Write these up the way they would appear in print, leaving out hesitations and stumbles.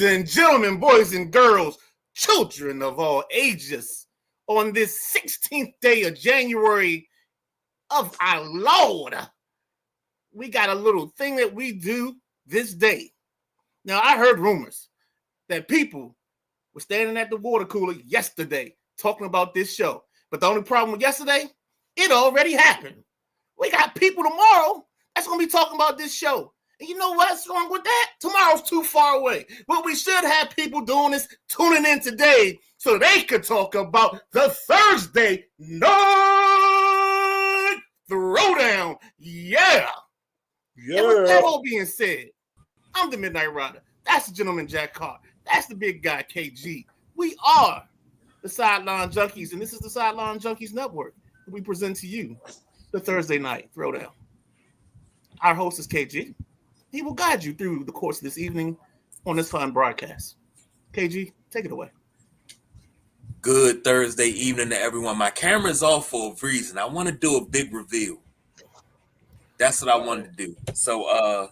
and gentlemen, boys and girls, children of all ages, on this 16th day of January of our Lord, we got a little thing that we do this day. Now, I heard rumors that people were standing at the water cooler yesterday talking about this show. But the only problem with yesterday, it already happened. We got people tomorrow that's going to be talking about this show. And you know what's wrong with that? Tomorrow's too far away. What we should have people doing is tuning in today so they could talk about the Thursday night Throwdown. Yeah. And with that all being said, I'm the Midnight Rider. That's the gentleman Jack Carr. That's the big guy KG. We are the Sideline Junkies, and this is the Sideline Junkies Network. We present to you the Thursday night Throwdown. Our host is KG. He will guide you through the course of this evening on this fine broadcast. KG, take it away. Good Thursday evening to everyone. My camera's off for a reason. I want to do a big reveal. That's what I wanted to do. So,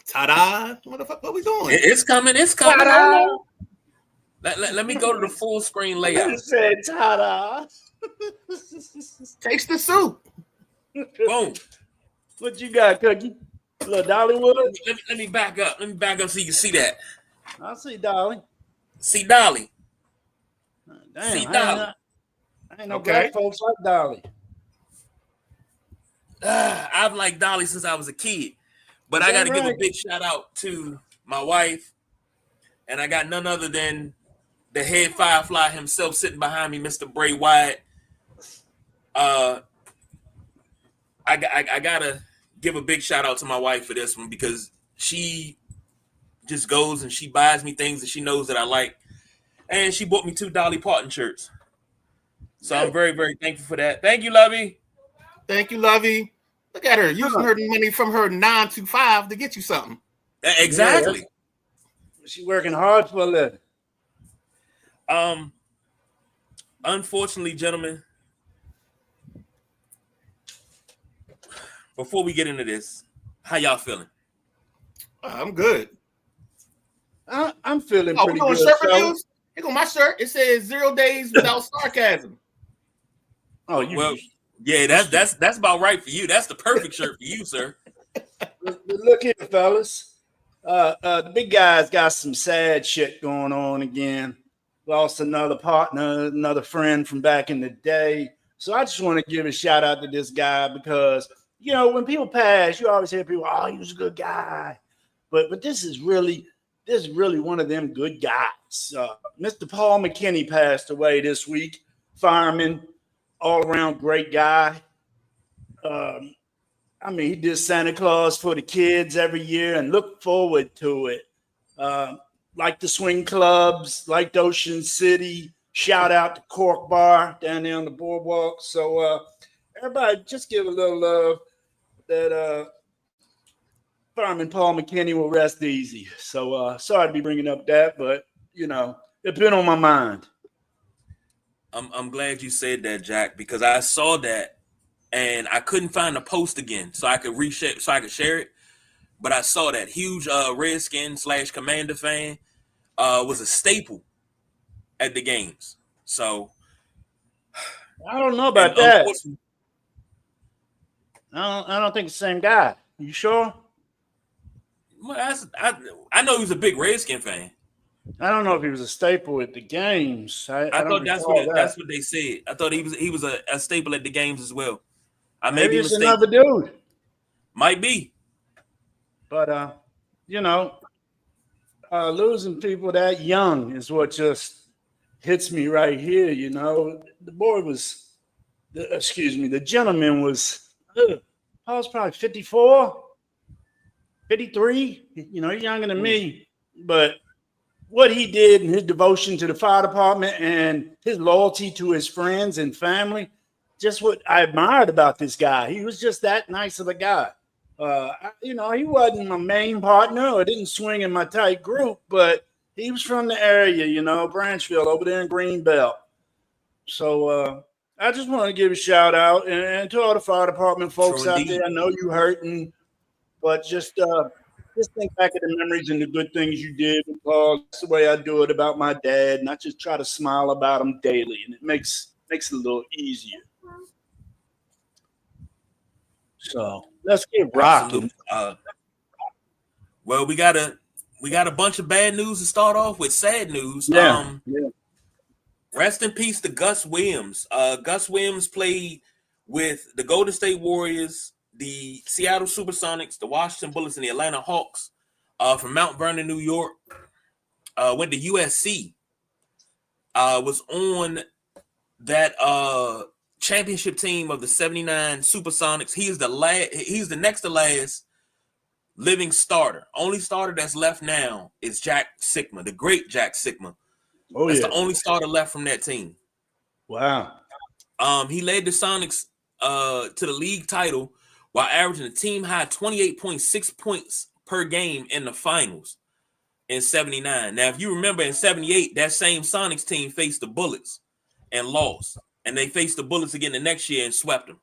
ta-da! What the fuck? What we doing? It's coming. It's coming. Ta-da! Let me go to the full screen layout. You said ta-da. Taste the soup. Boom. What you got, Cookie? Little Dollywood? Let me back up. Let me back up so you can see that. I see Dolly. See Dolly. Damn, See Dolly. I ain't no black folks like Dolly. I've liked Dolly since I was a kid. But I got to give a big shout out to my wife. And I got none other than the head firefly himself sitting behind me, Mr. Bray Wyatt. I gotta give a big shout out to my wife for this one because she just goes and she buys me things that she knows that I like. And she bought me 2 Dolly Parton shirts. So I'm very, very thankful for that. Thank you, Lovey. Thank you, Lovey. Look at her using her money from her 9 to 5 to get you something. Exactly. Yeah. She working hard for a living. Unfortunately, gentlemen, before we get into this, how y'all feeling? I'm good. I'm feeling pretty we doing good. Shirt reviews? Here go my shirt. It says 0 days without sarcasm. Oh, yeah, that's about right for you. That's the perfect shirt for you, sir. Look here, fellas. The big guy's got some sad shit going on again. Lost another partner, another friend from back in the day. So I just want to give a shout out to this guy because, you know, when people pass, you always hear people, oh, he was a good guy. But this is really one of them good guys. Mr. Paul McKinney passed away this week. Fireman, all around great guy. He did Santa Claus for the kids every year and look forward to it. Like the swing clubs, like Ocean City. Shout out to Cork Bar down there on the boardwalk. So everybody just give a little love that Fireman Paul McKinney will rest easy. So sorry to be bringing up that, but, you know, it's been on my mind. I'm glad you said that, Jack, because I saw that and I couldn't find the post again so I could share it. But I saw that huge Redskin / Commander fan was a staple at the games. So I don't know about that. I don't think it's the same guy. You sure? Well, I know he was a big Redskin fan. I don't know if he was a staple at the games. I thought that's what they said. I thought he was a staple at the games as well. I may be it's mistaken. another dude. Might be. But you know, losing people that young is what just hits me right here. You know, the gentleman was, I was probably 54, 53. You know, he's younger than me, but what he did and his devotion to the fire department and his loyalty to his friends and family, just what I admired about this guy. He was just that nice of a guy. You know, he wasn't my main partner or didn't swing in my tight group, but he was from the area, you know, Branchville over there in Greenbelt. So I just want to give a shout out and to all the fire department folks out there. I know you hurting. But just think back at the memories and the good things you did with Paul. That's the way I do it about my dad, and I just try to smile about him daily, and it makes it a little easier. So let's get rocking. Absolutely. Well, we got a bunch of bad news to start off with. Sad news. Yeah. Rest in peace to Gus Williams. Gus Williams played with the Golden State Warriors, the Seattle Supersonics, the Washington Bullets, and the Atlanta Hawks from Mount Vernon, New York. Went to USC. Was on that championship team of the 79 Supersonics. He's the next to last living starter. Only starter that's left now is Jack Sikma, the great Jack Sikma. Oh, that's yeah. the only starter left from that team. Wow. He led the Sonics to the league title while averaging a team high 28.6 points per game in the finals in 79. Now, if you remember in 78, that same Sonics team faced the Bullets and lost. And they faced the Bullets again the next year and swept them.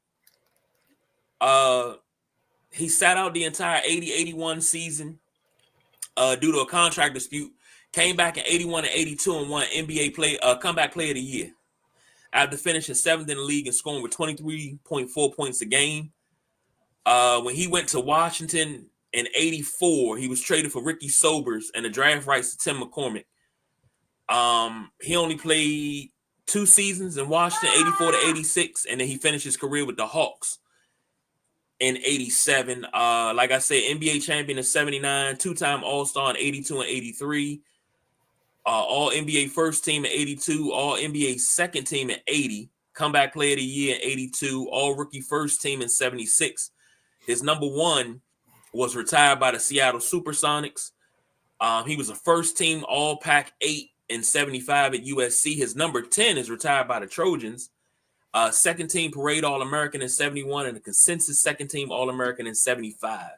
He sat out the entire 80-81 season due to a contract dispute. Came back in 81 and 82 and won NBA comeback player of the year after finishing 7th in the league and scoring with 23.4 points a game. When he went to Washington in 84, he was traded for Ricky Sobers and the draft rights to Tim McCormick. He only played 2 seasons in Washington, 84 to 86, and then he finished his career with the Hawks in 87. Like I said, NBA champion in 79, 2-time All-Star in 82 and 83. All NBA first team in 82, all NBA second team in 80, comeback player of the year in 82, all rookie first team in 76. His number 1 was retired by the Seattle Supersonics. He was a first team all Pac 8 in 75 at USC. His number 10 is retired by the Trojans. Second team parade All-American in 71 and a consensus second team All-American in 75.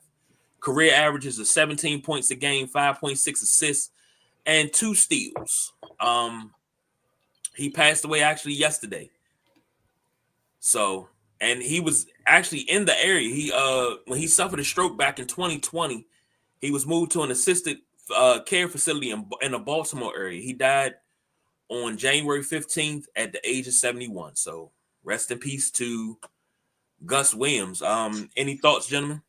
Career averages of 17 points a game, 5.6 assists, and 2 steals. He passed away actually yesterday. So, and he was actually in the area. He when he suffered a stroke back in 2020, he was moved to an assisted care facility in the Baltimore area. He died on January 15th at the age of 71. So, rest in peace to Gus Williams. Any thoughts, gentlemen?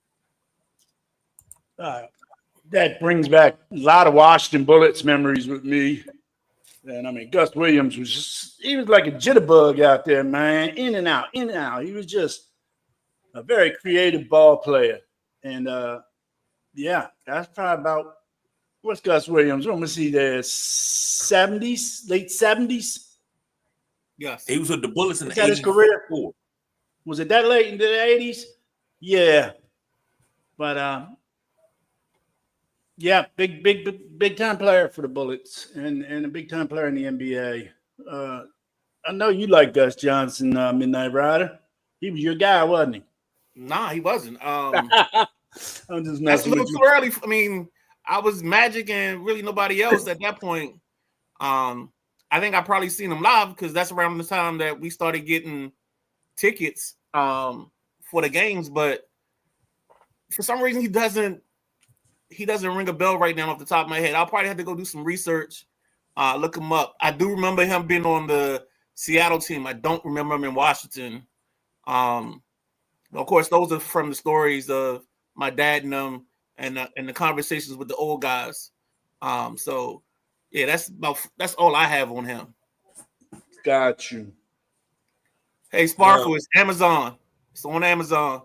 That brings back a lot of Washington Bullets memories with me. And I mean, Gus Williams he was like a jitterbug out there, man. In and out, in and out. He was just a very creative ball player. And yeah, that's probably about, what's Gus Williams? Let me see there, 70s, late 70s. Yes. He was with the Bullets in the 80s. His career. Was it that late into the 80s? Yeah. But yeah, big time player for the Bullets and a big time player in the NBA. I know you like Gus Johnson, Midnight Rider. He was your guy, wasn't he? Nah, he wasn't. I'm just That's a messing little with too you. early. I mean, I was Magic and really nobody else at that point. I think I probably seen him live because that's around the time that we started getting tickets for the games. But for some reason, he doesn't ring a bell right now off the top of my head. I'll probably have to go do some research, look him up. I do remember him being on the Seattle team. I don't remember him in Washington. Of course, those are from the stories of my dad and them and the conversations with the old guys. So yeah, that's all I have on him. Got you. Hey, Sparkle, it's Amazon. It's on Amazon.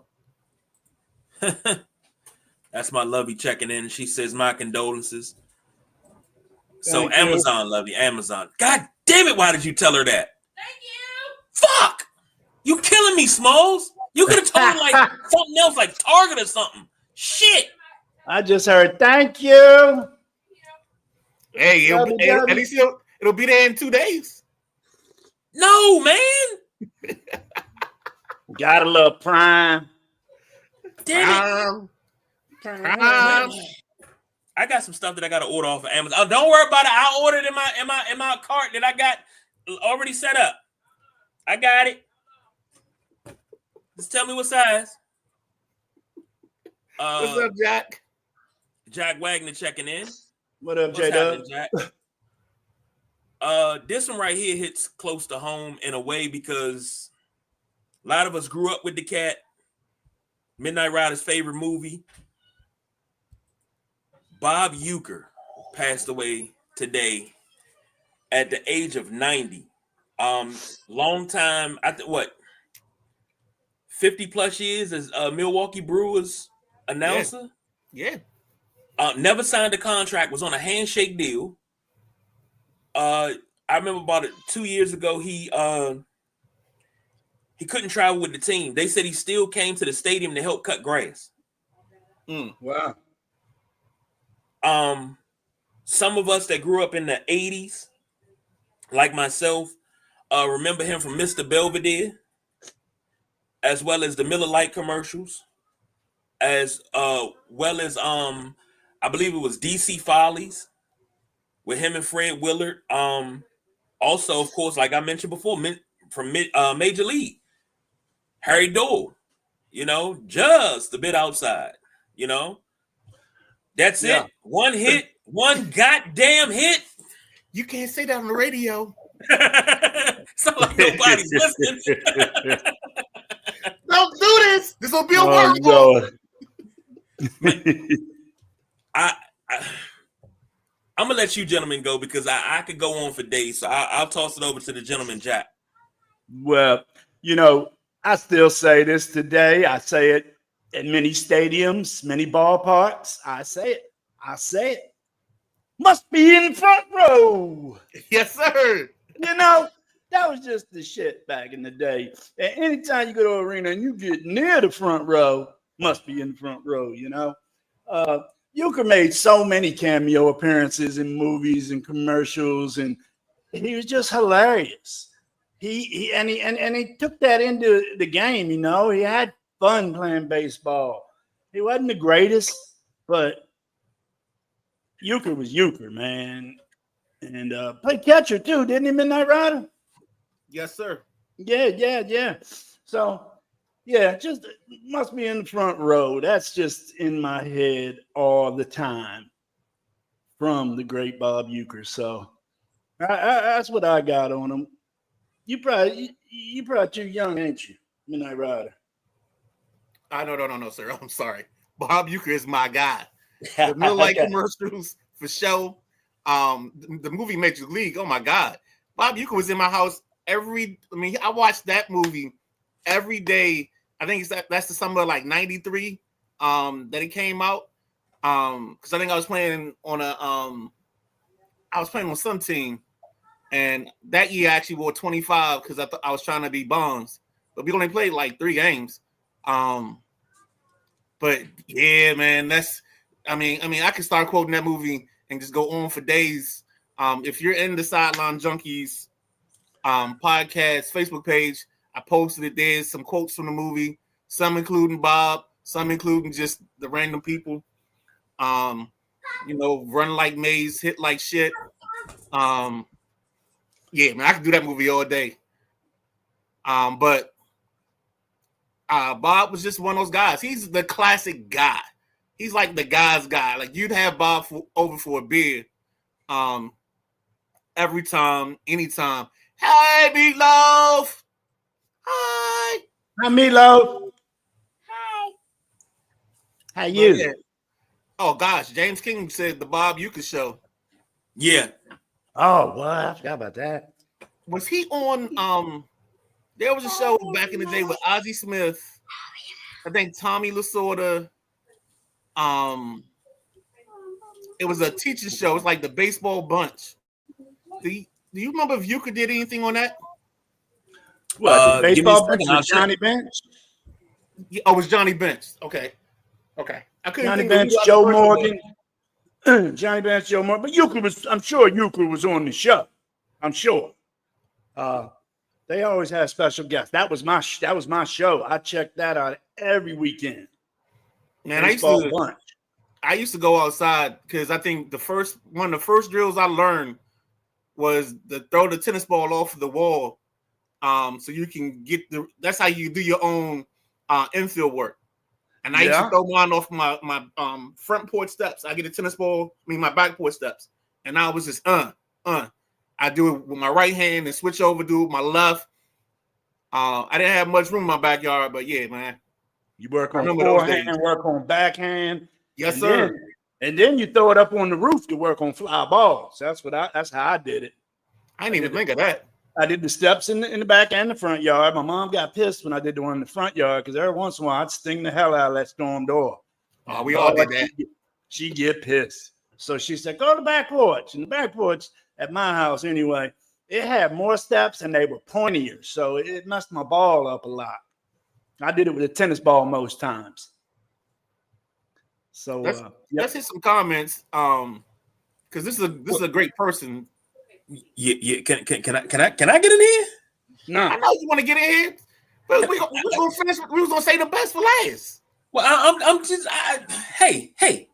That's my Lovey checking in. She says, my condolences. So Thank Amazon, you. Lovey, Amazon. God damn it, why did you tell her that? Thank you. Fuck! You killing me, Smalls. You could have told her like something else, like Target or something. Shit. I just heard thank you. Hey, at least it'll be there in 2 days. No, man. Got a little Prime. Damn it. I got some stuff that I got to order off of Amazon. Oh, don't worry about it. I ordered in my cart that I got already set up. I got it. Just tell me what size. What's up, Jack? Jack Wagner checking in. What up, What's J-Dub? happening, Jack? This one right here hits close to home in a way because a lot of us grew up with the cat. Midnight Rider's favorite movie. Bob Uecker passed away today at the age of 90. Long time, 50 plus years as a Milwaukee Brewers announcer. Yeah. Never signed a contract, was on a handshake deal. I remember about 2 years ago, he couldn't travel with the team. They said he still came to the stadium to help cut grass. Wow. Some of us that grew up in the 80s, like myself, remember him from Mr. Belvedere, as well as the Miller Lite commercials, as well as I believe it was DC Follies with him and Fred Willard. Also, of course, like I mentioned before, from Major League, Harry Dole, just a bit outside, That's it. One hit, one goddamn hit. You can't say that on the radio. Sound like nobody's listening. Don't do this. This will be a Oh, wormhole. I'm gonna let you gentlemen go because I could go on for days. So I'll toss it over to the gentleman, Jack. Well, I still say this today. I say it at many stadiums, many ballparks. I say it. Must be in front row. Yes, sir. That was just the shit back in the day. And anytime you go to an arena and you get near the front row, must be in the front row, Uecker made so many cameo appearances in movies and commercials, and he was just hilarious. He took that into the game, He had fun playing baseball. He wasn't the greatest, but Uecker was Uecker, man. And played catcher too, didn't he, Midnight Rider? Yes, sir. Yeah. So, just must be in the front row. That's just in my head all the time from the great Bob Uecker. So, that's what I got on him. You probably too young, ain't you, Midnight Rider? No, sir. I'm sorry. Bob Uecker is my guy. The Miller Lite commercials for show. The movie Major League. Oh my God, Bob Uecker was in my house I watched that movie every day. I think that's the summer of like '93 that it came out. Because I think I was playing on some team, and that year I actually wore 25 because I was trying to be Bonds, but we only played like 3 games. But yeah, man, I could start quoting that movie and just go on for days. If you're in the Sideline Junkies podcast Facebook page, I posted it. There's some quotes from the movie, some including Bob, some including just the random people. Run like Maze, hit like shit. Yeah, man, I could do that movie all day. But Bob was just one of those guys. He's the classic guy. He's like the guy's guy. Like you'd have Bob over for a beer, every time, anytime. Hey, Meatloaf. Hi. Hi, Meatloaf. Hi. How you? Yeah. Oh gosh, James King said the Bob Uecker show. Yeah. Oh, what? I forgot about that. Was he on? There was a show back in the day with Ozzie Smith. I think Tommy Lasorda. It was a teaching show. It's like the Baseball Bunch. Do you remember if Uecker did anything on that? What, the baseball bunch with Johnny Bench? Oh, it was Johnny Bench. Okay. I couldn't Johnny think Bench, of Joe Morgan. Johnny Bench, Joe Morgan. But I'm sure Uecker was on the show. I'm sure. They always had special guests. That was my show. I checked that out every weekend. Man, I used to go outside because I think one of the first drills I learned was to throw the tennis ball off of the wall. So you can that's how you do your own infield work. And I used to throw mine off my front porch steps. I get a tennis ball, my back porch steps. And I was just I do it with my right hand and switch over, do it with my left. I didn't have much room in my backyard, but yeah, man. You work on forehand, work on backhand. Yes, sir. And then you throw it up on the roof to work on fly balls. That's how I did it. I didn't even think of that. I did the steps in the back and the front yard. My mom got pissed when I did the one in the front yard because every once in a while I'd sting the hell out of that storm door. Oh, we all did that. She get pissed. So she said, go to the back porch. And the back porch at my house anyway, it had more steps and they were pointier. So it messed my ball up a lot. I did it with a tennis ball most times. So let's hit some comments. Because this is a great person. Yeah. Can I get in here? No, I know you want to get in here, but we gonna finish. We was gonna say the best for last. Well, I'm just. Hey! Let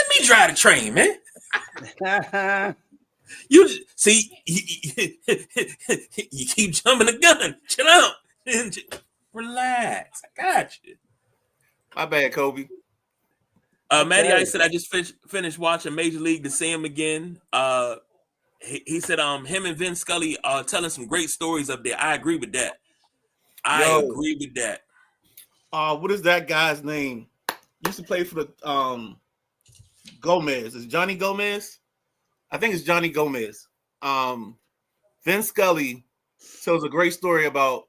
me drive the train, man. You see, you keep jumping the gun. Chill out. Relax. I got you. My bad, Kobe. Matty Ice said I just finished watching Major League to see him again. He said him and Vin Scully are telling some great stories up there. I agree with that. I agree with that. What is that guy's name? He used to play for the Gomez. Is Johnny Gomez? I think it's Johnny Gomez. Vin Scully tells a great story about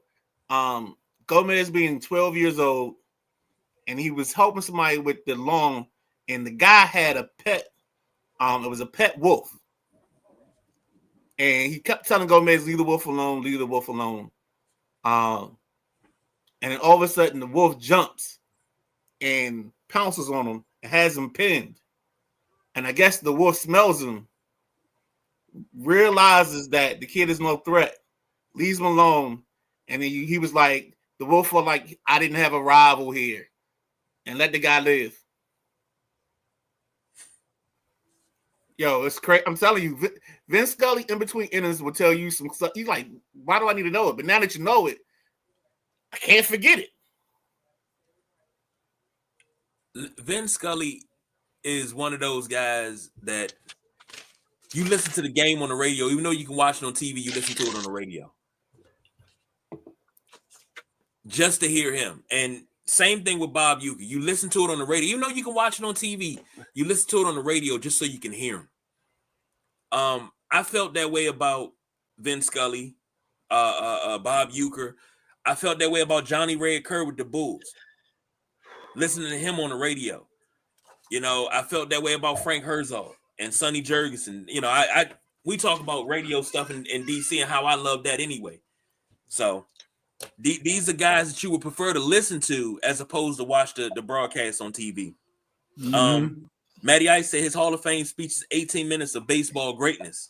Gomez being 12 years old, and he was helping somebody with the lawn, and the guy had a pet. It was a pet wolf. And he kept telling Gomez, leave the wolf alone, leave the wolf alone. And then all of a sudden, the wolf jumps and pounces on him and has him pinned. And I guess the wolf smells him, realizes that the kid is no threat, leaves him alone. And then he was like, the wolf felt like, I didn't have a rival here, and let the guy live. Yo, it's crazy. I'm telling you, Vince Scully in between innings will tell you some stuff. He's like, why do I need to know it? But now that you know it, I can't forget it. Vince Scully is one of those guys that you listen to the game on the radio, even though you can watch it on TV, you listen to it on the radio. Just to hear him. And same thing with Bob Uecker. You listen to it on the radio, even though you can watch it on TV, you listen to it on the radio just so you can hear him. I felt that way about Vince Scully, Bob Uecker. I felt that way about Johnny Red Kerr with the Bulls. Listening to him on the radio. You know, I felt that way about Frank Herzog and Sonny Jurgensen. You know, we talk about radio stuff in DC and how I love that anyway. So these are guys that you would prefer to listen to as opposed to watch the broadcast on TV. Mm-hmm. Matty Ice said his Hall of Fame speech is 18 minutes of baseball greatness.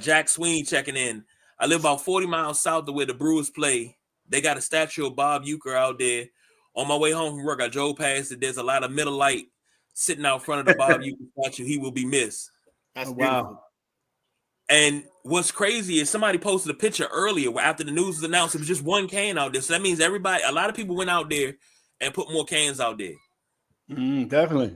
Jack Sweeney checking in. I live about 40 miles south of where the Brewers play. They got a statue of Bob Uecker out there. On my way home from work, I drove past it. There's a lot of Miller Lite sitting out front of the Bob Uecker statue. He will be missed. That's wow. And what's crazy is somebody posted a picture earlier where after the news was announced, it was just one can out there. So that means a lot of people went out there and put more cans out there. Definitely.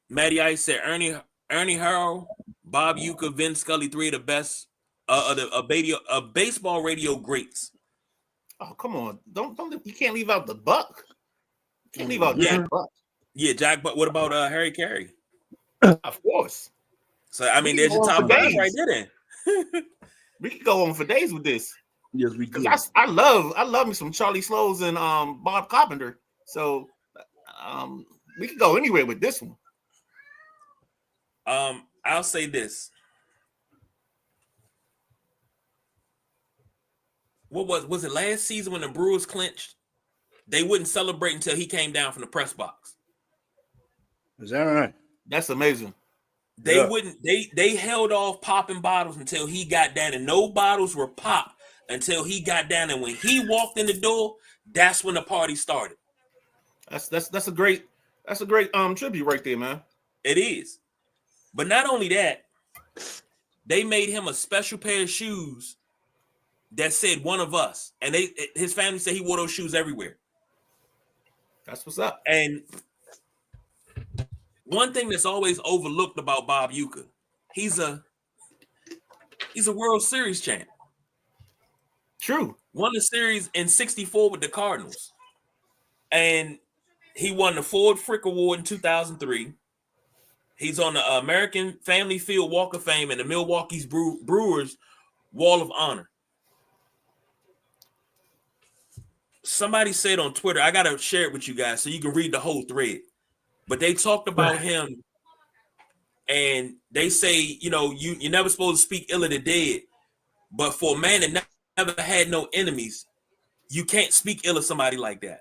Matty Ice said Ernie Harrell, Bob Uecker, Vin Scully, three of the best baseball radio greats. Oh, come on. Don't you can't leave out the Buck. You can't leave out Jack Buck. Yeah, Jack Buck. What about Harry Carey? Of course. So I mean, there's your top guys right there. Then. We could go on for days with this. Yes, we could. I love me some Charlie Slows and Bob Carpenter. So we could go anywhere with this one. I'll say this. What was it last season when the Brewers clinched? They wouldn't celebrate until he came down from the press box. Is that right? That's amazing. They wouldn't. They held off popping bottles until he got down, and no bottles were popped until he got down. And when he walked in the door, that's when the party started. That's a great tribute right there, man. It is. But not only that, they made him a special pair of shoes that said "One of Us," and his family said he wore those shoes everywhere. That's what's up. And one thing that's always overlooked about Bob Uecker, he's a World Series champ. True. Won the series in '64 with the Cardinals, and he won the Ford Frick Award in 2003. He's on the American Family Field Walk of Fame and the Milwaukee's Brewers Wall of Honor. Somebody said on Twitter, I gotta share it with you guys so you can read the whole thread. But they talked about him, and they say, you're never supposed to speak ill of the dead, but for a man that never had no enemies, you can't speak ill of somebody like that.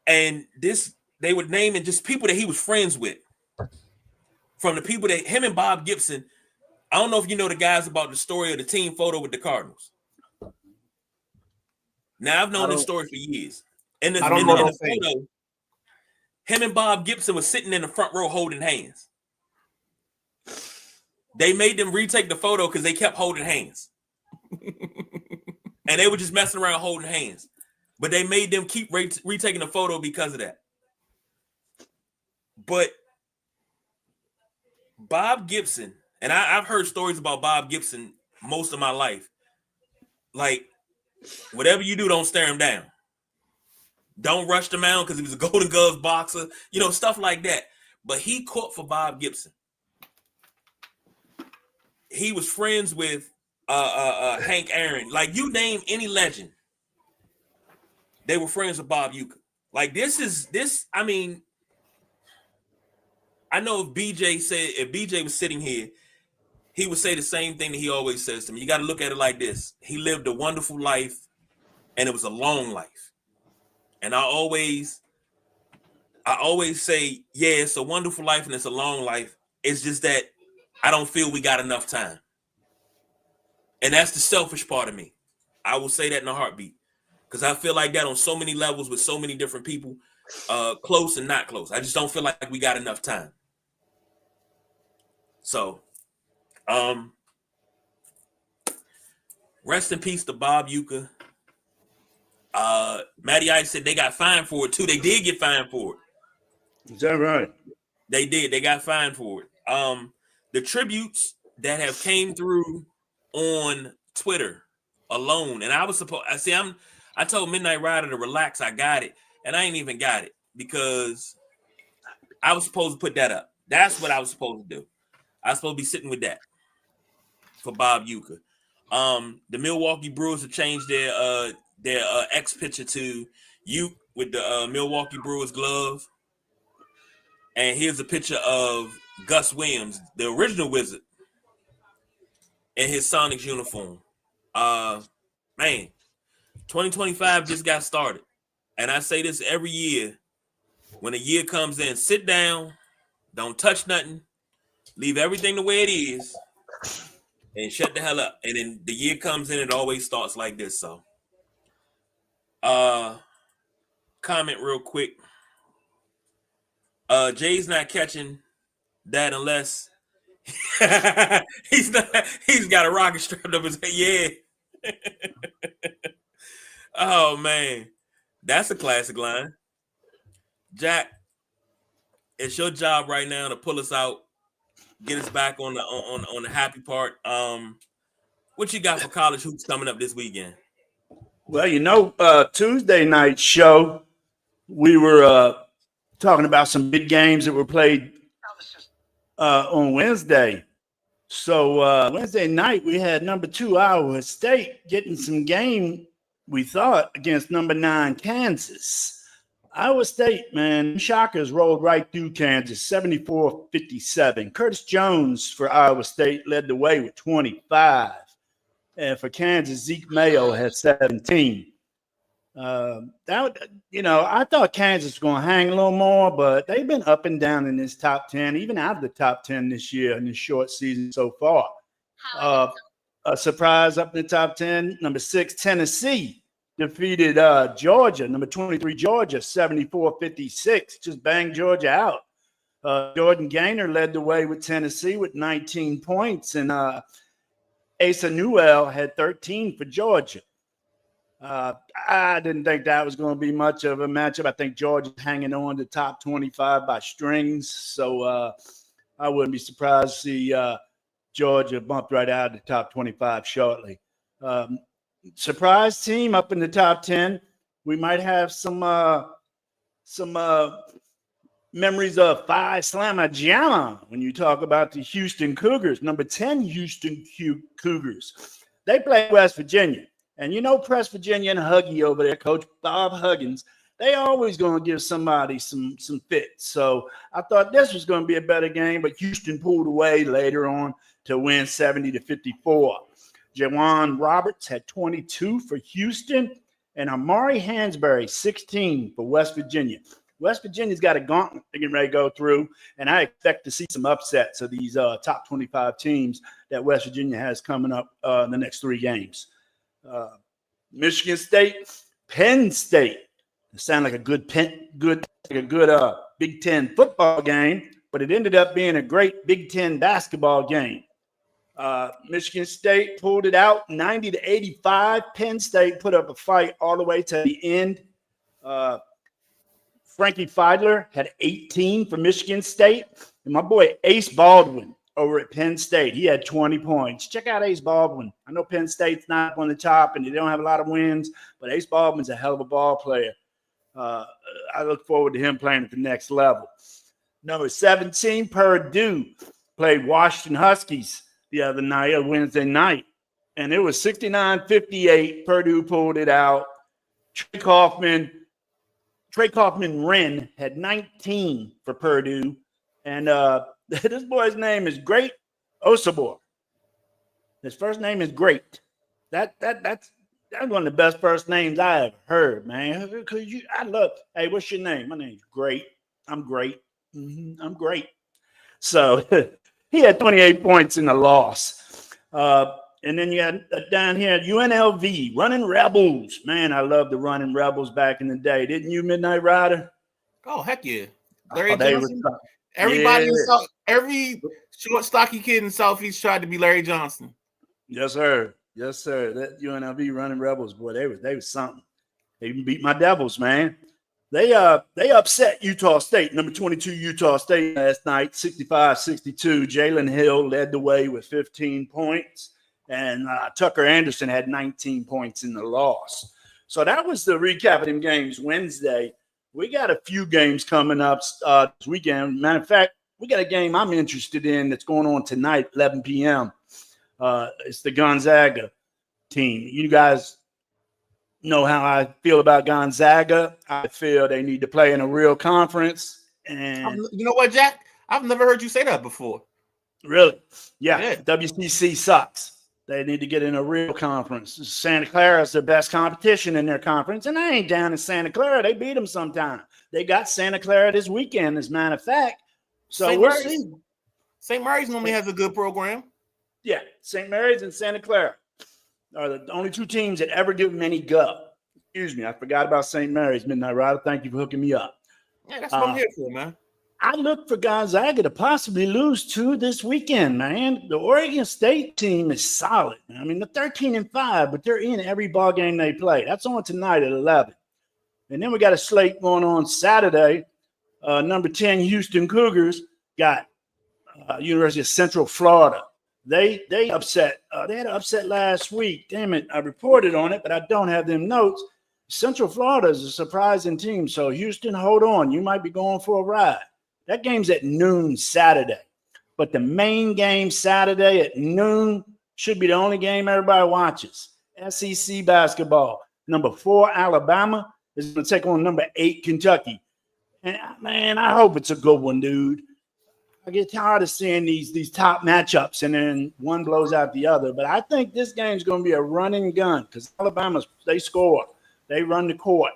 And they would name it just people that he was friends with. From the people that him and Bob Gibson, I don't know if you know the guys about the story of the team photo with the Cardinals. Now I've known this story for years. In the photo, him and Bob Gibson was sitting in the front row holding hands. They made them retake the photo because they kept holding hands. And they were just messing around holding hands. But they made them keep retaking the photo because of that. But Bob Gibson, and I've heard stories about Bob Gibson most of my life. Like, whatever you do, don't stare him down. Don't rush the mound because he was a Golden Gloves boxer, stuff like that. But he caught for Bob Gibson. He was friends with Hank Aaron. Like, you name any legend, they were friends with Bob Uecker. Like, I know if BJ was sitting here, he would say the same thing that he always says to me. You got to look at it like this. He lived a wonderful life, and it was a long life. And I always say, yeah, it's a wonderful life and it's a long life. It's just that I don't feel we got enough time. And that's the selfish part of me. I will say that in a heartbeat. Because I feel like that on so many levels with so many different people, close and not close. I just don't feel like we got enough time. So, rest in peace to Bob Uecker. Matty Ice said they got fined for it too. They did get fined for it. Is that right? They did. They got fined for it. The tributes that have came through on Twitter alone, and I told Midnight Rider to relax. I got it, and I ain't even got it because I was supposed to put that up. That's what I was supposed to do. I was supposed to be sitting with that for Bob Uecker. The Milwaukee Brewers have changed their X picture to Uecker with the Milwaukee Brewers glove. And here's a picture of Gus Williams, the original Wizard, in his Sonics uniform. Man, 2025 just got started. And I say this every year. When a year comes in, sit down, don't touch nothing, leave everything the way it is, and shut the hell up. And then the year comes in, it always starts like this. So, comment real quick. Jay's not catching that unless he's got a rocket strapped up his head. Yeah. Oh man, that's a classic line. Jack, it's your job right now to pull us out, get us back on the happy part. What you got for college hoops coming up this weekend? Well, Tuesday night show, we were talking about some big games that were played on Wednesday. So Wednesday night, we had number 2 Iowa State getting some game, we thought, against number 9 Kansas. Iowa State, man, Shockers rolled right through Kansas, 74-57. Curtis Jones for Iowa State led the way with 25. And for Kansas, Zeke Mayo had 17. I thought Kansas was going to hang a little more, but they've been up and down in this top 10, even out of the top 10 this year in this short season so far. A surprise up in the top 10, number 6, Tennessee defeated Georgia, number 23, Georgia, 74-56. Just banged Georgia out. Jordan Gaynor led the way with Tennessee with 19 points, and Asa Newell had 13 for Georgia. I didn't think that was going to be much of a matchup. I think Georgia's hanging on to top 25 by strings. So I wouldn't be surprised to see Georgia bumped right out of the top 25 shortly. Surprise team up in the top 10. We might have some memories of Phi Slamma Jamma when you talk about the Houston Cougars, number 10 Houston Cougars. They play West Virginia. And you know, Press Virginia and Huggy over there, Coach Bob Huggins, they always going to give somebody some fits. So I thought this was going to be a better game, but Houston pulled away later on to win 70-54. Jawan Roberts had 22 for Houston, and Amari Hansberry 16 for West Virginia. West Virginia's got a gauntlet they're getting ready to go through, and I expect to see some upsets of these top 25 teams that West Virginia has coming up in the next 3 games. Michigan State, Penn State. It sounded like a good Big Ten football game, but it ended up being a great Big Ten basketball game. Michigan State pulled it out 90-85. Penn State put up a fight all the way to the end. Frankie Feidler had 18 for Michigan State. And my boy Ace Baldwin over at Penn State, he had 20 points. Check out Ace Baldwin. I know Penn State's not up on the top and they don't have a lot of wins, but Ace Baldwin's a hell of a ball player. I look forward to him playing at the next level. Number 17, Purdue, played Washington Huskies the other night, Wednesday night, and it was 69-58. Purdue pulled it out. Trey Kaufman-Wren had 19 for Purdue, and this boy's name is Great Osabor. His first name is Great. That's one of the best first names I ever heard, man. Because hey, what's your name? My name's Great. I'm great. I'm great. So he had 28 points in the loss. And then you had down here UNLV, Running Rebels. Man, I loved the Running Rebels back in the day. Didn't you, Midnight Rider? Oh, heck yeah. Larry Johnson. Everybody, every short, stocky kid in Southeast tried to be Larry Johnson. Yes, sir. Yes, sir. That UNLV Running Rebels, boy, they was something. They even beat my Devils, man. They upset Utah State, number 22 Utah State last night, 65-62. Jalen Hill led the way with 15 points, and Tucker Anderson had 19 points in the loss. So that was the recap of them games Wednesday. We got a few games coming up this weekend. Matter of fact, we got a game I'm interested in that's going on tonight, 11 p.m. It's the Gonzaga team. You guys know how I feel about Gonzaga. I feel they need to play in a real conference. And you know what, Jack? I've never heard you say that before. Really? Yeah. WCC sucks. They need to get in a real conference. Santa Clara is the best competition in their conference, and I ain't down in Santa Clara. They beat them sometime. They got Santa Clara this weekend, as a matter of fact. So we'll see. St. Mary's normally has a good program. Yeah, St. Mary's and Santa Clara are the only 2 teams that ever give them any go. Excuse me, I forgot about St. Mary's, Midnight Rider. Thank you for hooking me up. Yeah, that's what I'm here for, man. I look for Gonzaga to possibly lose 2 this weekend, man. The Oregon State team is solid. I mean, they're 13-5, but they're in every ball game they play. That's on tonight at 11. And then we got a slate going on Saturday. Number 10 Houston Cougars got University of Central Florida. They upset. They had an upset last week. Damn it, I reported on it, but I don't have them notes. Central Florida is a surprising team. So Houston, hold on. You might be going for a ride. That game's at noon Saturday. But the main game Saturday at noon should be the only game everybody watches. SEC basketball. Number 4, Alabama, is going to take on number 8, Kentucky. And, man, I hope it's a good one, dude. I get tired of seeing these top matchups and then one blows out the other. But I think this game's going to be a running gun because Alabama, they score. They run the court.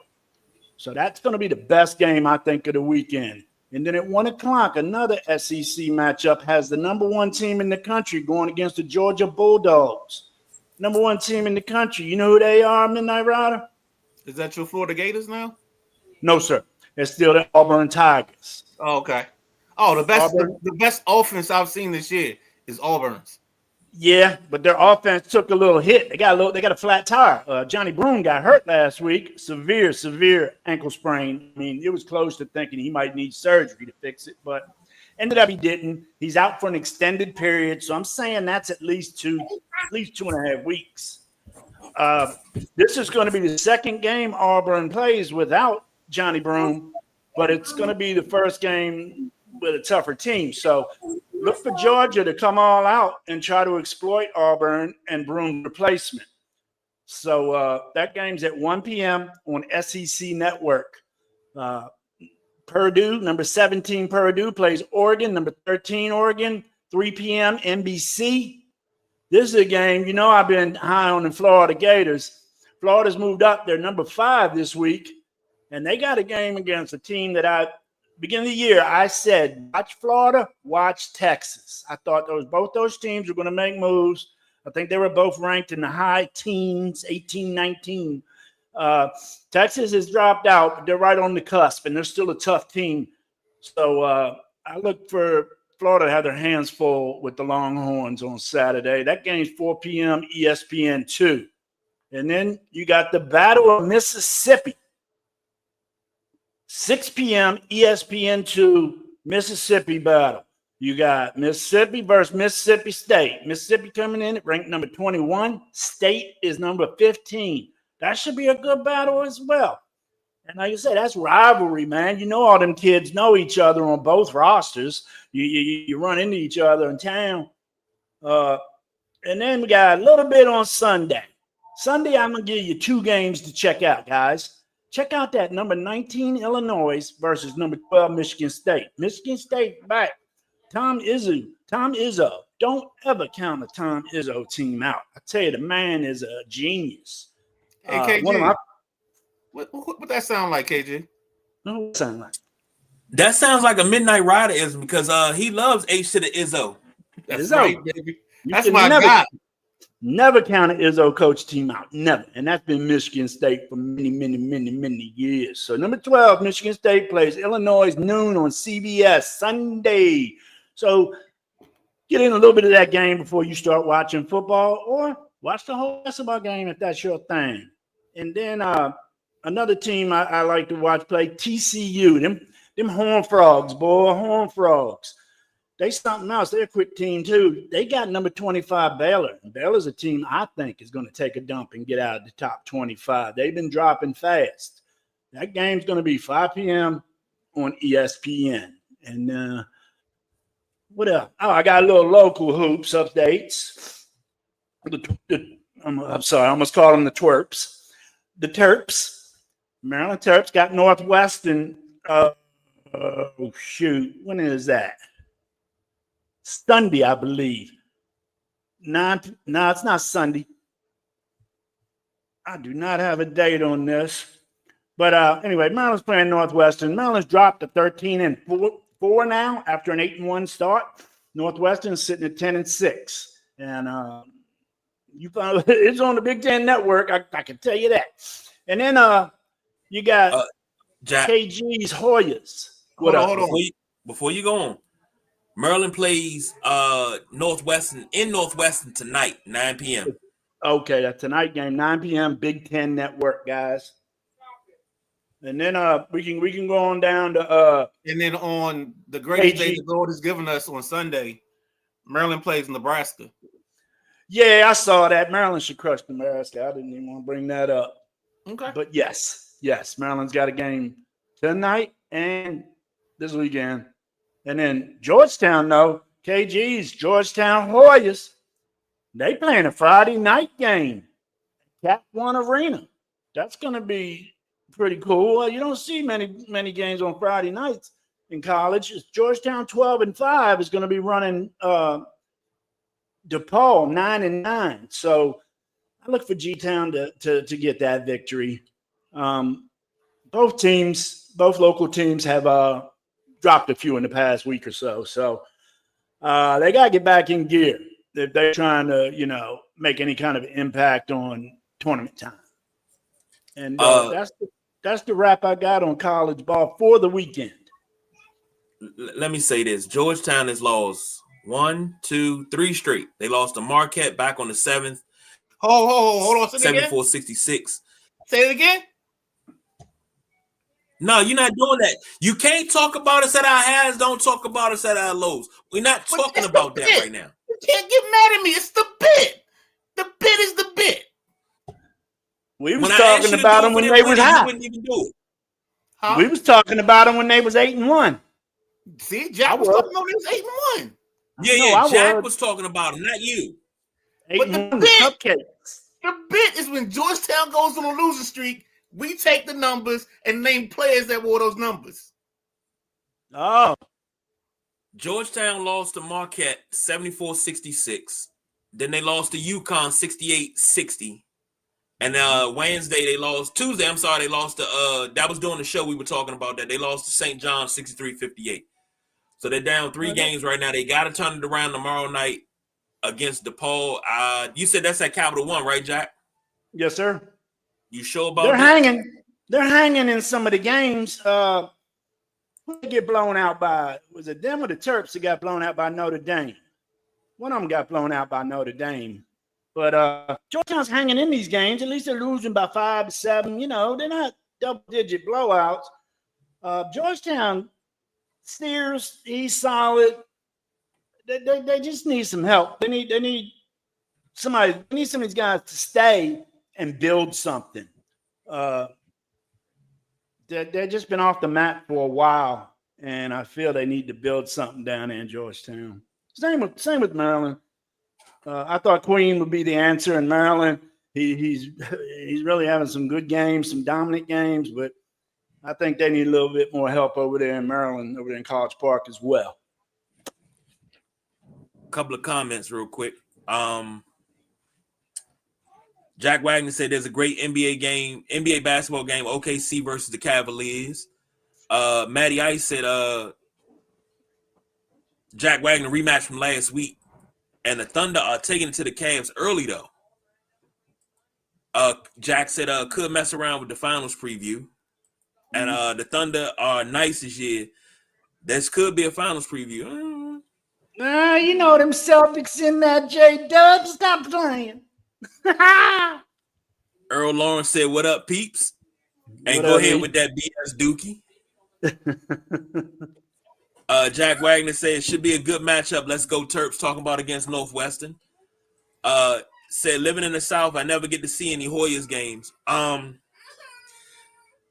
So that's going to be the best game, I think, of the weekend. And then at 1 o'clock, another SEC matchup has the number 1 team in the country going against the Georgia Bulldogs. Number 1 team in the country. You know who they are, Midnight Rider? Is that your Florida Gators now? No, sir. It's still the Auburn Tigers. Oh, okay. Oh, the best offense I've seen this year is Auburn's. Yeah, but their offense took a little hit. They got a flat tire. Johnny Broom got hurt last week. Severe ankle sprain. I mean, it was close to thinking he might need surgery to fix it, but ended up he didn't. He's out for an extended period. So I'm saying that's at least 2.5 weeks. This is going to be the second game Auburn plays without Johnny Broom, but it's going to be the first game with a tougher team. So look for Georgia to come all out and try to exploit Auburn and Broom replacement. So that game's at 1 p.m. on SEC Network. Purdue, number 17 Purdue plays Oregon, number 13 Oregon, 3 p.m. NBC. This is a game, I've been high on the Florida Gators. Florida's moved up. They're number 5 this week, and they got a game against a team that beginning of the year, I said, watch Florida, watch Texas. I thought both those teams were going to make moves. I think they were both ranked in the high teens, 18, 19. Texas has dropped out, but they're right on the cusp, and they're still a tough team. So I look for Florida to have their hands full with the Longhorns on Saturday. That game's 4 p.m. ESPN 2. And then you got the Battle of Mississippi. 6 p.m. ESPN 2 Mississippi battle. You got Mississippi versus Mississippi State. Mississippi coming in at ranked number 21. State is number 15. That should be a good battle as well. And like I said, that's rivalry, man. All them kids know each other on both rosters. You run into each other in town. And then we got a little bit on Sunday. Sunday, I'm going to give you 2 games to check out, guys. Check out that number 19 Illinois versus number 12 Michigan State. Michigan State back. Tom Izzo. Don't ever count a Tom Izzo team out. I tell you, the man is a genius. Hey, KG, what that sound like, KG? What sound like? That sounds like a Midnight Rider is because he loves H to the Izzo. That's Izzo. right, baby. That's my guy. Never count an Izzo coach team out. Never. And that's been Michigan State for many years. So number 12, Michigan State plays Illinois noon on CBS Sunday. So get in a little bit of that game before you start watching football, or watch the whole basketball game if that's your thing. And then another team I like to watch play, TCU. Them Horned Frogs, boy, Horned Frogs. They something else. They're a quick team, too. They got number 25 Baylor. Baylor's a team I think is going to take a dump and get out of the top 25. They've been dropping fast. That game's going to be 5 p.m. on ESPN. And what else? Oh, I got a little local hoops updates. I'm sorry, I almost called them the Twerps. The Terps. Maryland Terps got Northwestern. When is that? Sunday, I believe. No, it's not Sunday. I do not have a date on this. But anyway, Maryland's playing Northwestern. Maryland's dropped to 13-4 now after an 8-1 start. Northwestern's sitting at 10-6. And you found it's on the Big Ten Network. I can tell you that. And then you got Jack, KG's Hoyas. Hold on. Before you go on, Maryland plays Northwestern tonight, 9 p.m. Okay, that tonight game, 9 p.m. Big Ten Network, guys. And then we can go on down to and then on the greatest day the Lord has given us on Sunday, Maryland plays Nebraska. Yeah, I saw that. Maryland should crush Nebraska. I didn't even want to bring that up. Okay. But yes, Maryland's got a game tonight and this weekend. And then Georgetown, though, KG's Georgetown Hoyas, they playing a Friday night game, Cap One Arena. That's going to be pretty cool. You don't see many games on Friday nights in college. It's Georgetown 12-5 is going to be running DePaul 9-9. So I look for G-Town to get that victory. Both local teams have dropped a few in the past week or so. So they got to get back in gear if they're trying to, make any kind of impact on tournament time. And that's the wrap I got on college ball for the weekend. Let me say this. Georgetown has lost 1, 2, 3 straight. They lost to Marquette back on the 7th. Hold on. Say it again. 74-66. Say it again. No, you're not doing that. You can't talk about us at our highs. Don't talk about us at our lows. We're not talking about that right now. You can't get mad at me. It's the bit. The bit is the bit. We was talking about them when they was high. You wouldn't even do it. Huh? We was talking about them when they was 8-1. See, Jack was talking about this 8-1. Yeah, Jack was talking about them, not you. But the bit is when Georgetown goes on a losing streak, we take the numbers and name players that wore those numbers. Oh. Georgetown lost to Marquette 74-66. Then they lost to UConn 68-60. And Tuesday, they lost to that was during the show we were talking about that. They lost to St. John 63-58. So they're down 3 games right now. They got to turn it around tomorrow night against DePaul. You said that's at Capital One, right, Jack? Yes, sir. You sure about that? Hanging. They're hanging in some of the games. Who they get blown out by? Was it them or the Terps that got blown out by Notre Dame? One of them got blown out by Notre Dame. But Georgetown's hanging in these games. At least they're losing by 5 to 7. You know, they're not double-digit blowouts. Georgetown steers. He's solid. They just need some help. They need somebody. They need some of these guys to stay and build something. They've just been off the map for a while, and I feel they need to build something down there in Georgetown. Same with Maryland. I thought Queen would be the answer in Maryland. He's really having some good games, some dominant games, but I think they need a little bit more help over there in Maryland, over there in College Park as well. Couple of comments real quick. Jack Wagner said there's a great NBA basketball game, OKC versus the Cavaliers. Matty Ice said Jack Wagner rematch from last week. And the Thunder are taking it to the Cavs early, though. Jack said could mess around with the finals preview. And the Thunder are nice this year. This could be a finals preview. You know them Celtics in that J-Dub. Stop playing. Earl Lawrence said, "What up, peeps?" And go ahead with that BS Dookie. Jack Wagner said it should be a good matchup. Let's go Terps, talking about against Northwestern. Said living in the South, I never get to see any Hoyas games.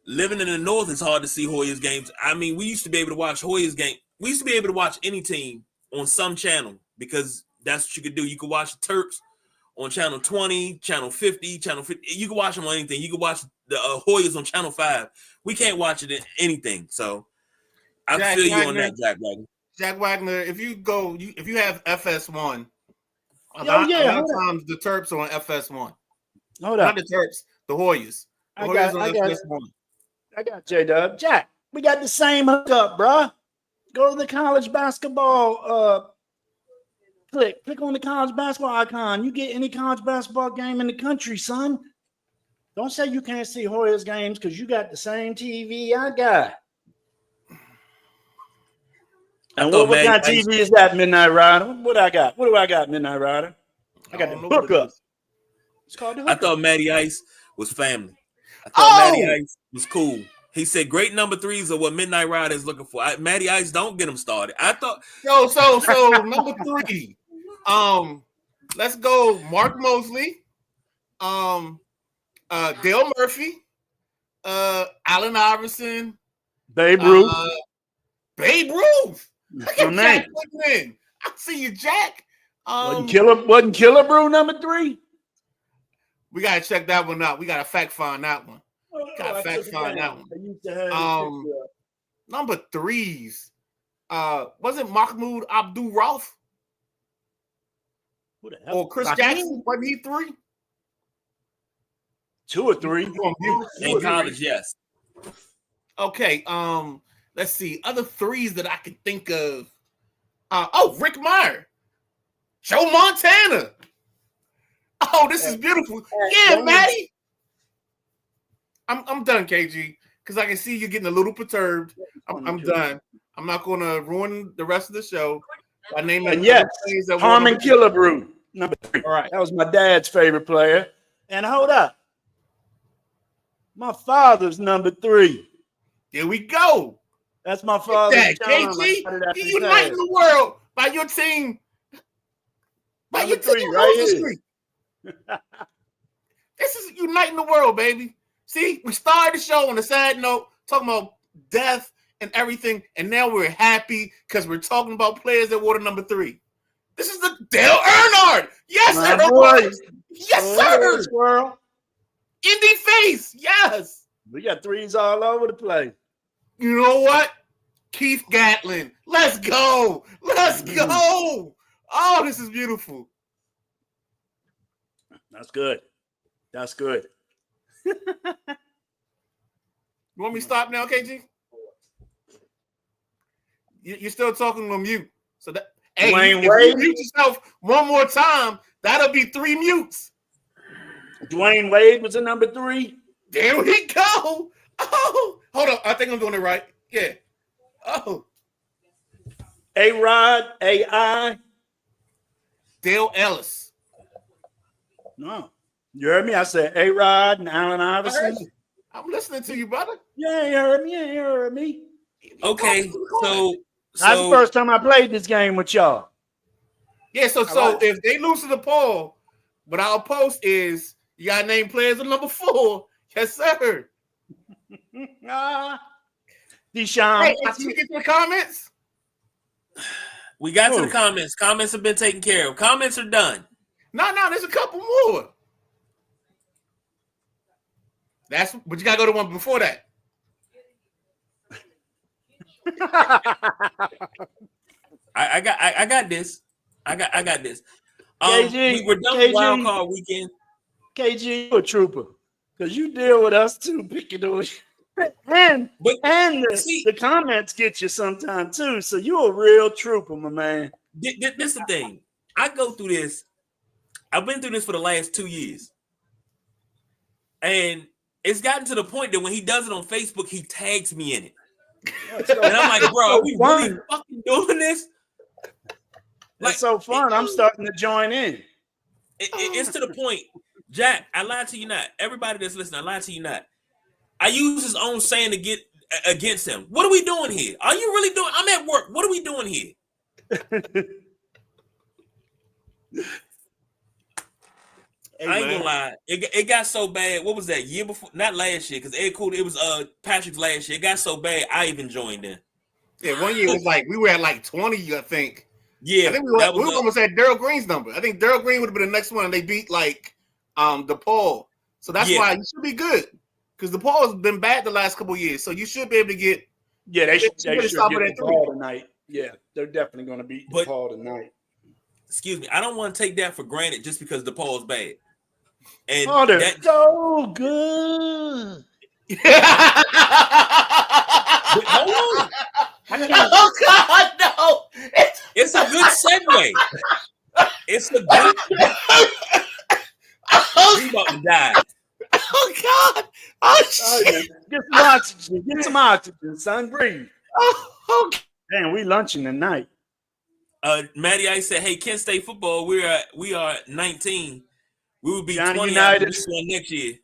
Living in the North, it's hard to see Hoyas games. I mean, we used to be able to watch Hoyas game. We used to be able to watch any team on some channel because that's what you could do. You could watch the Terps on channel 20, channel 50, channel 50. You can watch them on anything. You can watch the Hoyas on channel 5. We can't watch it in anything. So I feel you on that, Jack Wagner. Jack Wagner, if you have FS1, a Oh, lot of times the Terps are on FS1. Hold Not up. the Terps, the Hoyas. The Hoyas on FS1. I got J-Dub. Jack, we got the same hookup, bruh. Go to the college basketball. Click on the college basketball icon. You get any college basketball game in the country, son. Don't say you can't see Hoyas games because you got the same TV I got. And what kind of TV is that, Midnight Rider? What do I got, Midnight Rider? I got the hookup. It's called the hookup. I thought Matty Ice was family. I thought Matty Ice was cool. He said great number 3s are what Midnight Rider is looking for. Matty Ice, don't get him started. I thought so number 3. Let's go Mark Mosley, Dale Murphy, Allen Iverson, Babe Ruth. Babe Ruth. Look at Jack in. I see you, Jack. Wasn't Killer Brew number 3? We gotta check that one out. We gotta fact find that one. Number 3s. Wasn't Mahmoud Abdul Rauf? Or Chris Jackson? Wasn't he 3? 2 or 3. In college, yes. Okay. Let's see. Other 3s that I can think of. Rick Meyer. Joe Montana. Oh, this is beautiful. Yeah, Matty. I'm done, KG, because I can see you're getting a little perturbed. I'm done. I'm not going to ruin the rest of the show. By name And yes, players that wore Harmon number 3. Killebrew, number 3. All right. That was my dad's favorite player. And hold up. My father's number 3. Here we go. That's my father's charm. KG, you uniting the world by your team. By Number your team 3 right here. This is uniting the world, baby. See, we started the show on a sad note, talking about death and everything, and now we're happy because we're talking about players that wore the number 3. This is the Dale Earnhardt. Yes, sir. Yes, sir. Squirrel. Indy face. Yes. We got 3s all over the place. You know what? Keith Gatlin. Let's go. Let's go. Oh, this is beautiful. That's good. That's good. You want me to stop now, KG? You're still talking on mute. So that, hey, if you mute yourself one more time, that'll be 3 mutes. Dwayne Wade was a number 3. There we go. Oh, hold on. I think I'm doing it right. Yeah. Oh. A-Rod, A.I. Dale Ellis. No. You heard me? I said A-Rod and Allen Iverson. I'm listening to you, brother. Yeah, you heard me. Yeah, you heard me. Okay, so that's the first time I played this game with y'all. Yeah, so if they lose to the poll, what I'll post is you got to name players with number 4. Yes, sir. Deshaun. Hey, did you get to the comments? We got to the comments. Comments have been taken care of. Comments are done. No, there's a couple more. But you gotta go to one before that. I got this. I got this. KG, we're done with wild card weekend. KG, you a trooper. Because you deal with us too, picking those. And the comments get you sometime too. So you're a real trooper, my man. This is the thing. I go through this. I've been through this for the last 2 years. And it's gotten to the point that when he does it on Facebook, he tags me in it. And I'm like, bro, are we really fucking doing this? That's so fun. I'm starting to join in. It's to the point. Jack, I lied to you not. Everybody that's listening, I lied to you not. I use his own saying to get against him. What are we doing here? Are you really doing? I'm at work. What are we doing here? I ain't gonna lie. It got so bad. What was that year before? Not last year, because Ed Cool. It was Patrick's last year. It got so bad. I even joined in. Yeah, one year it was like we were at like 20, I think. Yeah, I think we were almost at Daryl Green's number. I think Daryl Green would have been the next one, and they beat like DePaul. So that's why you should be good, because DePaul has been bad the last couple of years. So you should be able to get. Yeah, they should get DePaul tonight. Yeah, they're definitely going to beat DePaul tonight. Excuse me, I don't want to take that for granted just because DePaul's bad. And they're so good. Hold on. Oh God, no! It's a good segue. It's a good. He's about to die. Oh God! Oh shit! Get some oxygen. Get some oxygen, son. Breathe. Oh, okay. Damn, we lunching tonight. Matty Ice said, "Hey, Kent State football. We are 19. We will be Johnny 20 Unitas next year.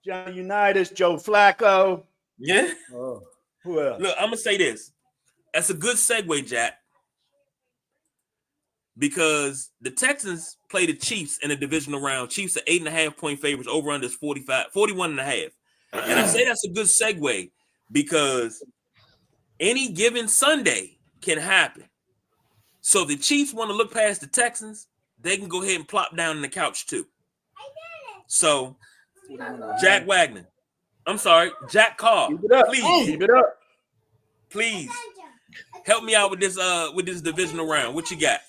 Johnny Unitas, Joe Flacco. Yeah. Oh, who else? Look, I'm gonna say this. That's a good segue, Jack, because the Texans play the Chiefs in a divisional round. Chiefs are 8.5-point favorites. Over under is 41.5. And I say that's a good segue because any given Sunday can happen. So if the Chiefs want to look past the Texans, they can go ahead and plop down on the couch too. So, Jack Wagner. I'm sorry, Jack Carr. Please keep it up. Please help me out with this divisional round. What you got?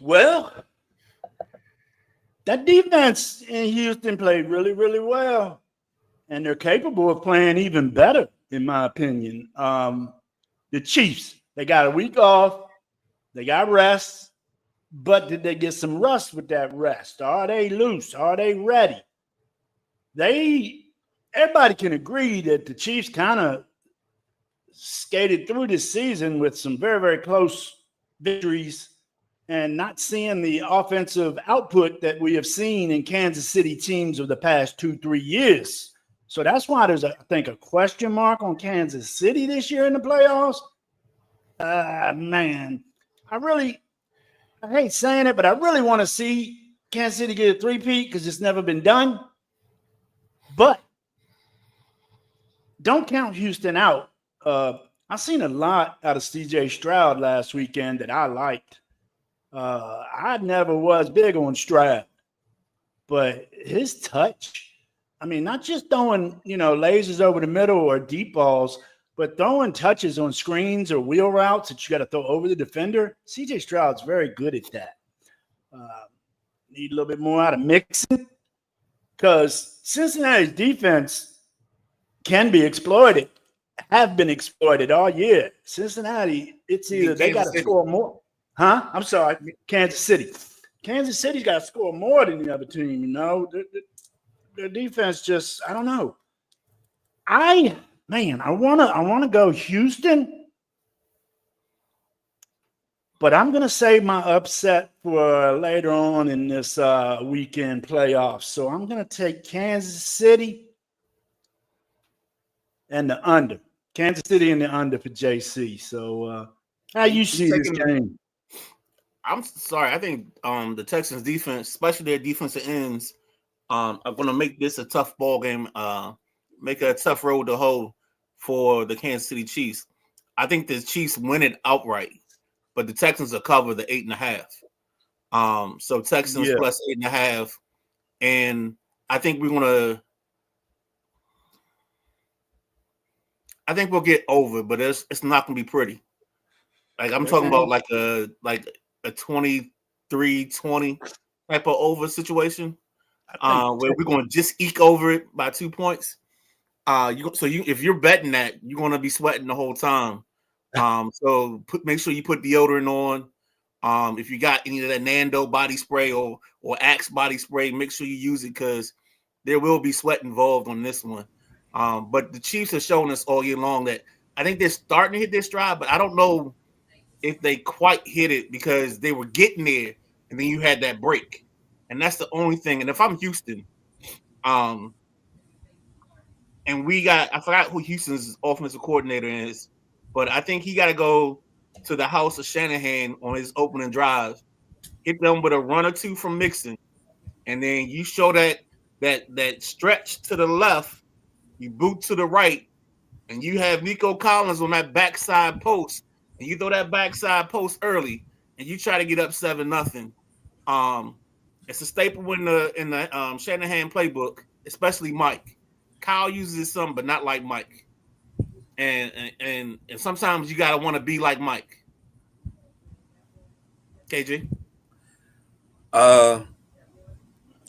Well, that defense in Houston played really, really well. And they're capable of playing even better, in my opinion. The Chiefs, they got a week off. They got rest. But did they get some rust with that rest? Are they loose? Are they ready? Everybody can agree that the Chiefs kind of skated through this season with some very, very close victories and not seeing the offensive output that we have seen in Kansas City teams of the past 2-3 years. So that's why there's, I think, a question mark on Kansas City this year in the playoffs. Man, I hate saying it, but I really want to see Kansas City get a three-peat because it's never been done. But don't count Houston out. I've seen a lot out of C.J. Stroud last weekend that I liked. I never was big on Stroud, but his touch, I mean, not just throwing, lasers over the middle or deep balls, but throwing touches on screens or wheel routes that you got to throw over the defender. C.J. Stroud's very good at that. Need a little bit more out of Mixon because Cincinnati's defense can be exploited, have been exploited all year. Cincinnati, it's either they got to score more. Huh? I'm sorry, Kansas City. Kansas City's got to score more than the other team, Their defense just, I don't know. I wanna go Houston, but I'm gonna save my upset for later on in this weekend playoffs. So I'm gonna take Kansas City and the under. Kansas City and the under for JC. So how you see this game? I'm sorry. I think the Texans defense, especially their defensive ends, are going to make this a tough ball game. Make it a tough road to hoe for the Kansas City Chiefs. I think the Chiefs win it outright, but the Texans will cover the 8.5. So Texans plus 8.5, and I think we're gonna. I think we'll get over, but it's not gonna be pretty. Like I'm talking about like a 23-20 type of over situation, where we're going to just eke over it by 2 points. If you're betting that, you're going to be sweating the whole time. So make sure you put deodorant on. If you got any of that Nando body spray or Axe body spray, make sure you use it because there will be sweat involved on this one. But the Chiefs have shown us all year long that I think they're starting to hit their stride, but I don't know if they quite hit it because they were getting there and then you had that break. And that's the only thing. And if I'm Houston, and I forgot who Houston's offensive coordinator is, but I think he got to go to the house of Shanahan on his opening drive, hit them with a run or two from Mixon, and then you show that stretch to the left, you boot to the right, and you have Nico Collins on that backside post, and you throw that backside post early, and you try to get up 7-0. It's a staple in the Shanahan playbook, especially Mike. Kyle uses some, but not like Mike. And sometimes you gotta want to be like Mike. KJ, I'm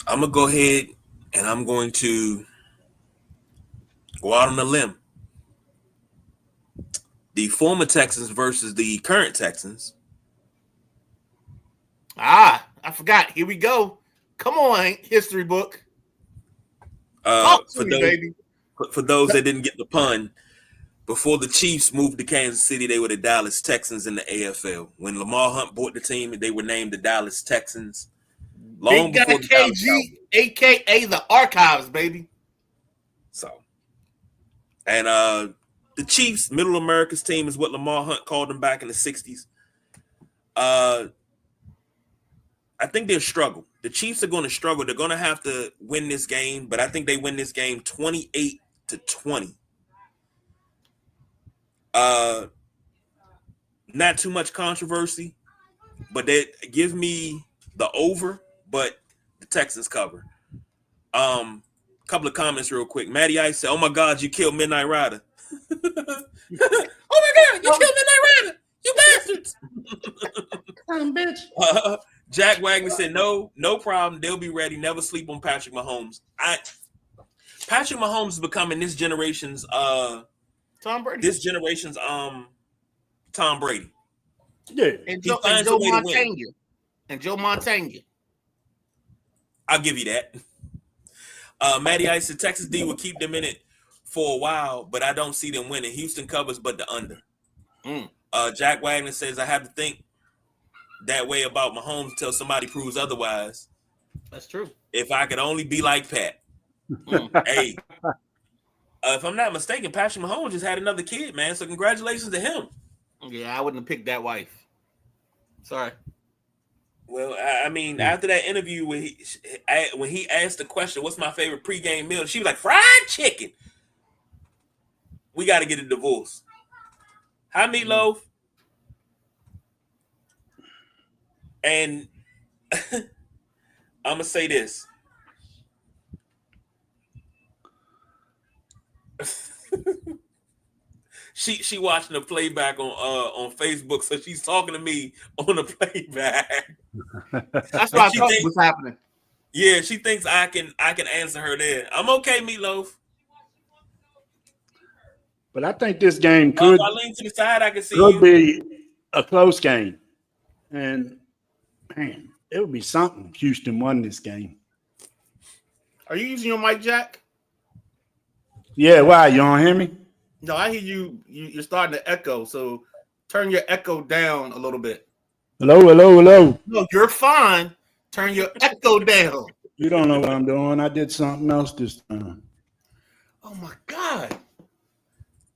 gonna go ahead and I'm going to go out on a limb. The former Texans versus the current Texans. I forgot. Here we go. Come on, history book. For those that didn't get the pun, before the Chiefs moved to Kansas City, they were the Dallas Texans in the AFL. When Lamar Hunt bought the team, they were named the Dallas Texans. Long before the KG, aka the Archives, baby. So, and the Chiefs, Middle America's team, is what Lamar Hunt called them back in the 60s. I think they'll struggle. The Chiefs are going to struggle. They're going to have to win this game, but I think they win this game 28-20. Not too much controversy, but that gives me the over, but the Texans cover. Couple of comments real quick. Matty Ice said, "Oh my God, you killed Midnight Rider." Oh my God, you killed Midnight Rider, you bastards! Bitch. Jack Wagner said, no problem. They'll be ready. Never sleep on Patrick Mahomes. Patrick Mahomes is becoming this generation's Tom Brady. This generation's Tom Brady. Yeah. And Joe Montana. And Joe Montana. I'll give you that. Matty Ice said Texas D will keep them in it for a while, but I don't see them winning. Houston covers, but the under. Jack Wagner says, I have to think that way about Mahomes until somebody proves otherwise. That's true. If I could only be like Pat. Hey, if I'm not mistaken, Patrick Mahomes just had another kid, man. So congratulations to him. Yeah, I wouldn't have picked that wife. Sorry. Well, I mean, after that interview when he asked the question, "What's my favorite pregame meal?" She was like, "Fried chicken." We got to get a divorce. Hi, Meatloaf. And I'm gonna say this. She watching the playback on Facebook, so she's talking to me on the playback. That's what I thought was happening. Yeah, she thinks I can answer her there. I'm okay, Meatloaf. But I think this game could, if I lean to the side, I can see could you. be a close game. And, man, it would be something if Houston won this game. Are you using your mic, Jack? Yeah, why? You don't hear me? No, I hear you. You're starting to echo, so turn your echo down a little bit. Hello, hello, hello. No, you're fine. Turn your echo down. You don't know what I'm doing. I did something else this time. Oh, my God.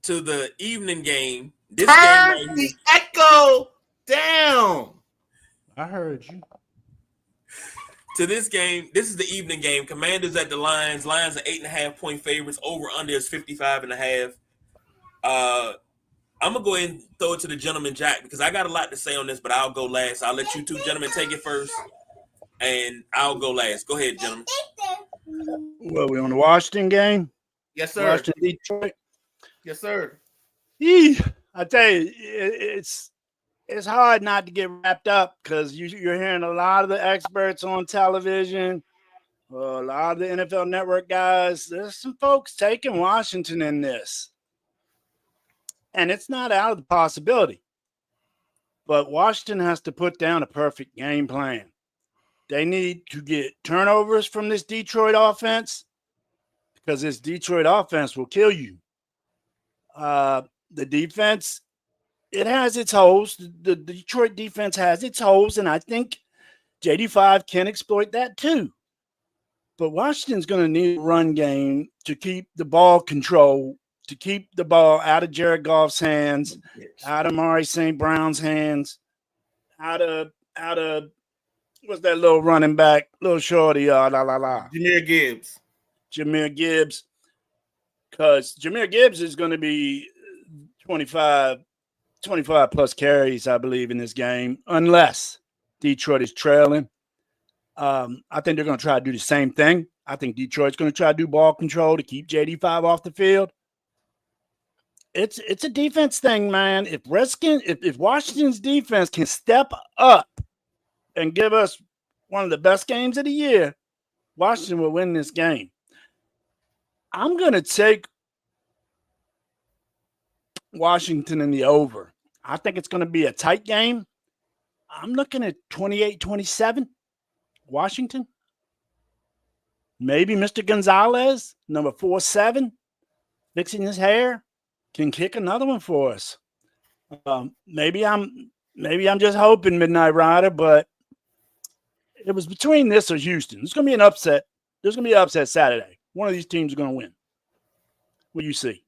To the evening game. Turn the echo down. I heard you. To this game, this is the evening game. Commanders at the Lions. Lions are 8.5-point favorites. Over under is 55.5. I'm gonna go ahead and throw it to the gentleman Jack because I got a lot to say on this, but I'll go last. I'll let you two gentlemen take it first, and I'll go last. Go ahead, gentlemen. Well, we on the Washington game? Yes, sir. Washington, Detroit. Yes, sir. I tell you, it's hard not to get wrapped up because you're hearing a lot of the experts on television, a lot of the NFL Network guys. There's some folks taking Washington in this. And it's not out of the possibility. But Washington has to put down a perfect game plan. They need to get turnovers from this Detroit offense because this Detroit offense will kill you. The defense, it has its holes. The Detroit defense has its holes, and I think JD5 can exploit that too. But Washington's going to need a run game to keep the ball control, to keep the ball out of Jared Goff's hands, out of Amari St. Brown's hands, out of what's that little running back, little shorty, Jahmyr Gibbs. Because Jahmyr Gibbs is going to be 25 plus carries, I believe, in this game, unless Detroit is trailing. I think they're going to try to do the same thing. I think Detroit's going to try to do ball control to keep JD5 off the field. It's a defense thing, man. If Washington's defense can step up and give us one of the best games of the year, Washington will win this game. I'm going to take Washington in the over. I think it's going to be a tight game. I'm looking at 28-27, Washington. Maybe Mr. Gonzalez, number 4-7, fixing his hair, can kick another one for us. Maybe I'm just hoping, Midnight Rider, but it was between this or Houston. It's going to be an upset. There's going to be an upset Saturday. One of these teams is going to win. What do you see?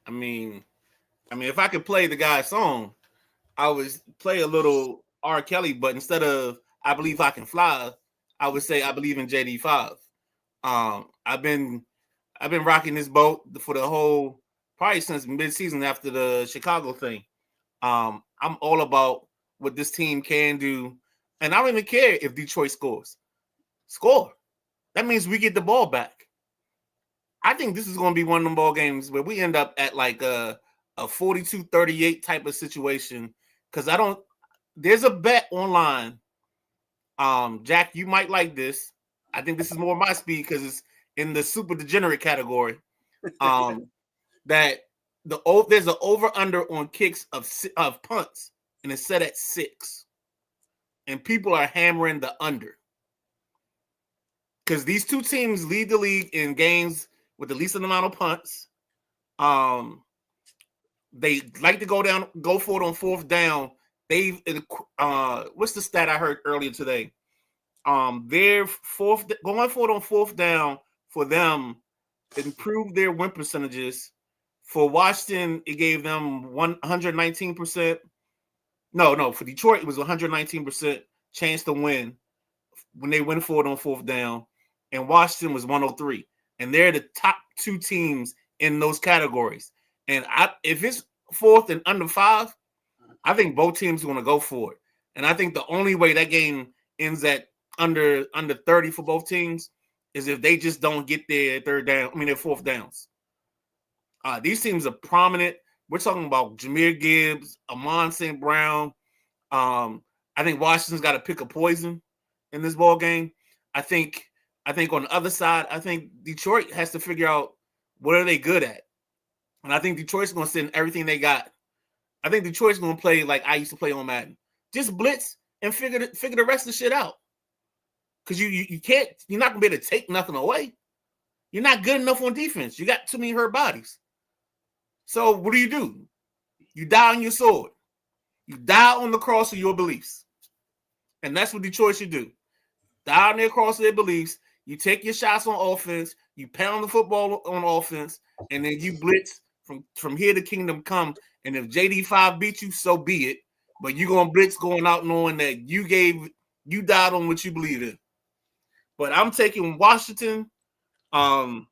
I mean, if I could play the guy's song, I would play a little R. Kelly, but instead of "I Believe I Can Fly," I would say "I Believe in JD5." I've been rocking this boat for the whole probably since mid-season after the Chicago thing. I'm all about what this team can do, and I don't even care if Detroit scores. Score. That means we get the ball back. I think this is going to be one of them ball games where we end up at like a 42-38 type of situation because there's a bet online. Jack, you might like this. I think this is more my speed because it's in the super degenerate category. That there's an over-under on kicks of punts, and it's set at 6. And people are hammering the under. Because these two teams lead the league in games with the least amount of punts. They like to go for it on 4th down They what's the stat I heard earlier today? Their going for it on fourth down for them improved their win percentages. For Washington, it gave them 119%. No, for Detroit, it was 119% chance to win when they went for it on fourth down, and Washington was 103. And they're the top two teams in those categories. And if it's fourth and under 5, I think both teams are going to go for it. And I think the only way that game ends at under 30 for both teams is if they just don't get their their fourth downs. These teams are prominent. We're talking about Jahmyr Gibbs, Amon St. Brown. I think Washington's got to pick a poison in this ball game. I think on the other side, I think Detroit has to figure out what are they good at. And I think Detroit's going to send everything they got. I think Detroit's going to play like I used to play on Madden. Just blitz and figure the rest of the shit out. Because you can't, you're not going to be able to take nothing away. You're not good enough on defense. You got too many hurt bodies. So what do? You die on your sword. You die on the cross of your beliefs. And that's what Detroit should do. Die on their cross of their beliefs. You take your shots on offense. You pound the football on offense. And then you blitz from here to kingdom come. And if JD5 beats you, so be it. But you're going to blitz going out knowing that you died on what you believe in. But I'm taking Washington. I'm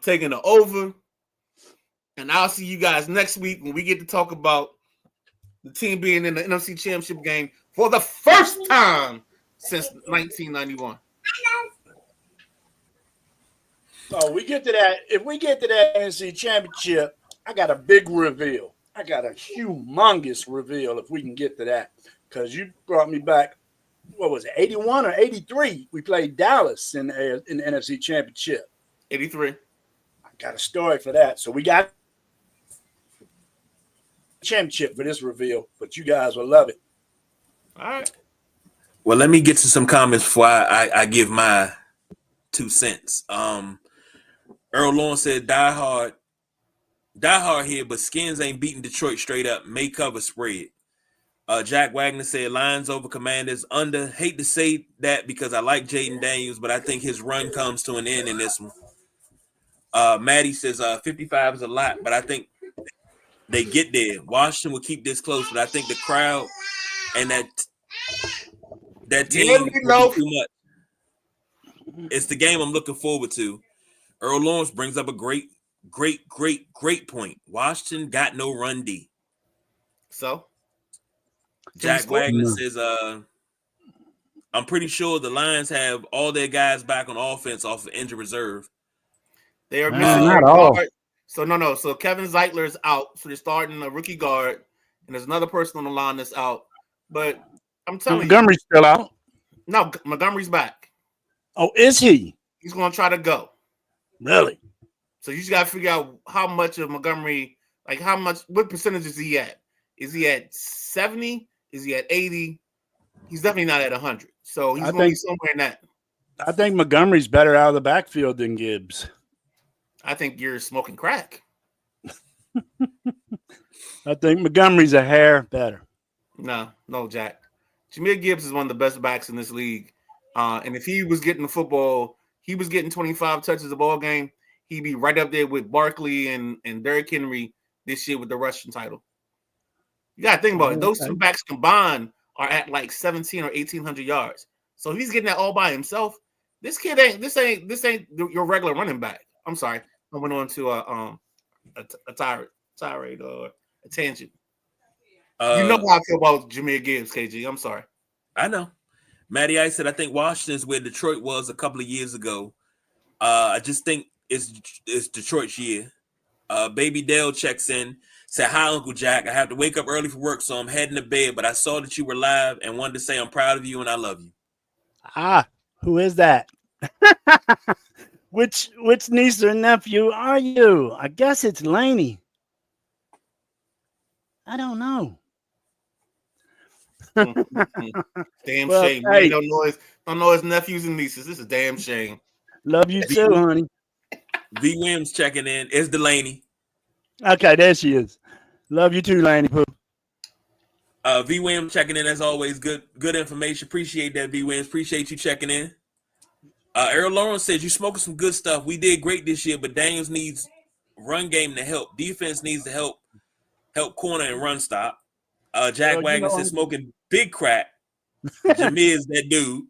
taking the over. And I'll see you guys next week when we get to talk about the team being in the NFC Championship game for the first time since 1991. So we get to that. If we get to that NFC Championship, I got a big reveal. I got a humongous reveal if we can get to that. Because you brought me back, what was it, 81 or 83? We played Dallas in the NFC Championship. 83. I got a story for that. So we got championship for this reveal, but you guys will love it. All right. Well, let me get to some comments before I give my 2 cents. Earl Lawrence said, die hard here, but Skins ain't beating Detroit straight up. May cover spread. Jack Wagner said, Lions over Commanders under. Hate to say that because I like Jaden Daniels, but I think his run comes to an end in this one. Maddie says 55 is a lot, but I think they get there. Washington will keep this close, but I think the crowd and that team will be too much. It's the game I'm looking forward to. Earl Lawrence brings up a great point. Washington got no run D. So? Jack Wagner says, I'm pretty sure the Lions have all their guys back on offense off of injured reserve. They are missing not all. So no. So Kevin Zeitler is out. So they're starting a rookie guard, and there's another person on the line that's out. But I'm telling Montgomery's still out. No, Montgomery's back. Oh, is he? He's going to try to go. Really? So you just got to figure out how much of Montgomery, what percentage is he at? Is he at 70? Is he at 80? He's definitely not at 100. So he's going to be somewhere in that. I think Montgomery's better out of the backfield than Gibbs. I think you're smoking crack. I think Montgomery's a hair better. No, Jack. Jahmyr Gibbs is one of the best backs in this league. And if he was getting the football, he was getting 25 touches a ball game, he'd be right up there with Barkley and Derrick Henry this year with the rushing title. You got to think about it. Those two backs combined are at like 17 or 1,800 yards. So if he's getting that all by himself, this ain't your regular running back. I'm sorry. I went on to a tirade or a tangent. You know how I feel about Jahmyr Gibbs, KG. I'm sorry. I know. Matty Ice said, I think Washington's where Detroit was a couple of years ago. I just think it's Detroit's year. Baby Dale checks in, said, hi, Uncle Jack. I have to wake up early for work, so I'm heading to bed, but I saw that you were live and wanted to say I'm proud of you and I love you. Who is that? Which niece or nephew are you? I guess it's Laney. I don't know. Damn shame. Hey. Don't know his nephews and nieces. This is a damn shame. Love you too, honey. V. Williams checking in. It's Delaney. Okay, there she is. Love you too, Laney Pooh. V Williams checking in as always. Good information. Appreciate that, V Williams. Appreciate you checking in. Errol Lawrence says you smoking some good stuff. We did great this year, but Daniels needs run game to help. Defense needs to help corner and run stop. Jack Wagner says smoking big crack. Jameer is that dude.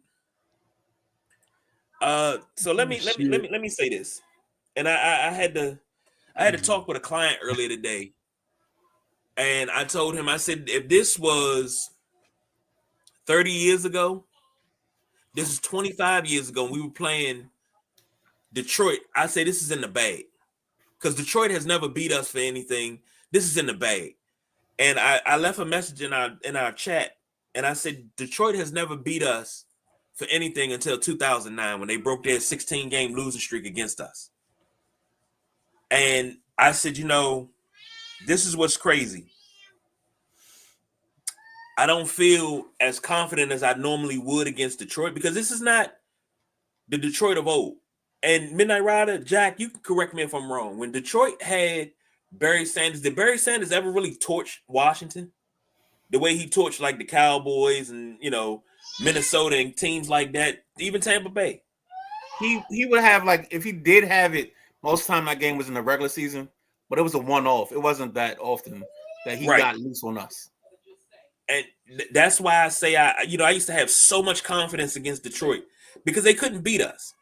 So let me say this, and I had to talk with a client earlier today, and I told him, I said, if this was 30 years ago, this is 25 years ago, and we were playing Detroit, I say this is in the bag, because Detroit has never beat us for anything. This is in the bag, and I left a message in our chat, and I said Detroit has never beat us for anything until 2009 when they broke their 16-game losing streak against us. And I said, this is what's crazy. I don't feel as confident as I normally would against Detroit because this is not the Detroit of old. And Midnight Rider, Jack, you can correct me if I'm wrong. When Detroit had Barry Sanders, did Barry Sanders ever really torch Washington? The way he torched like the Cowboys and, Minnesota and teams like that, even Tampa Bay. He would have, like, if he did have it, most of the time that game was in the regular season, but it was a one-off. It wasn't that often that he got loose on us. And that's why I say I used to have so much confidence against Detroit because they couldn't beat us.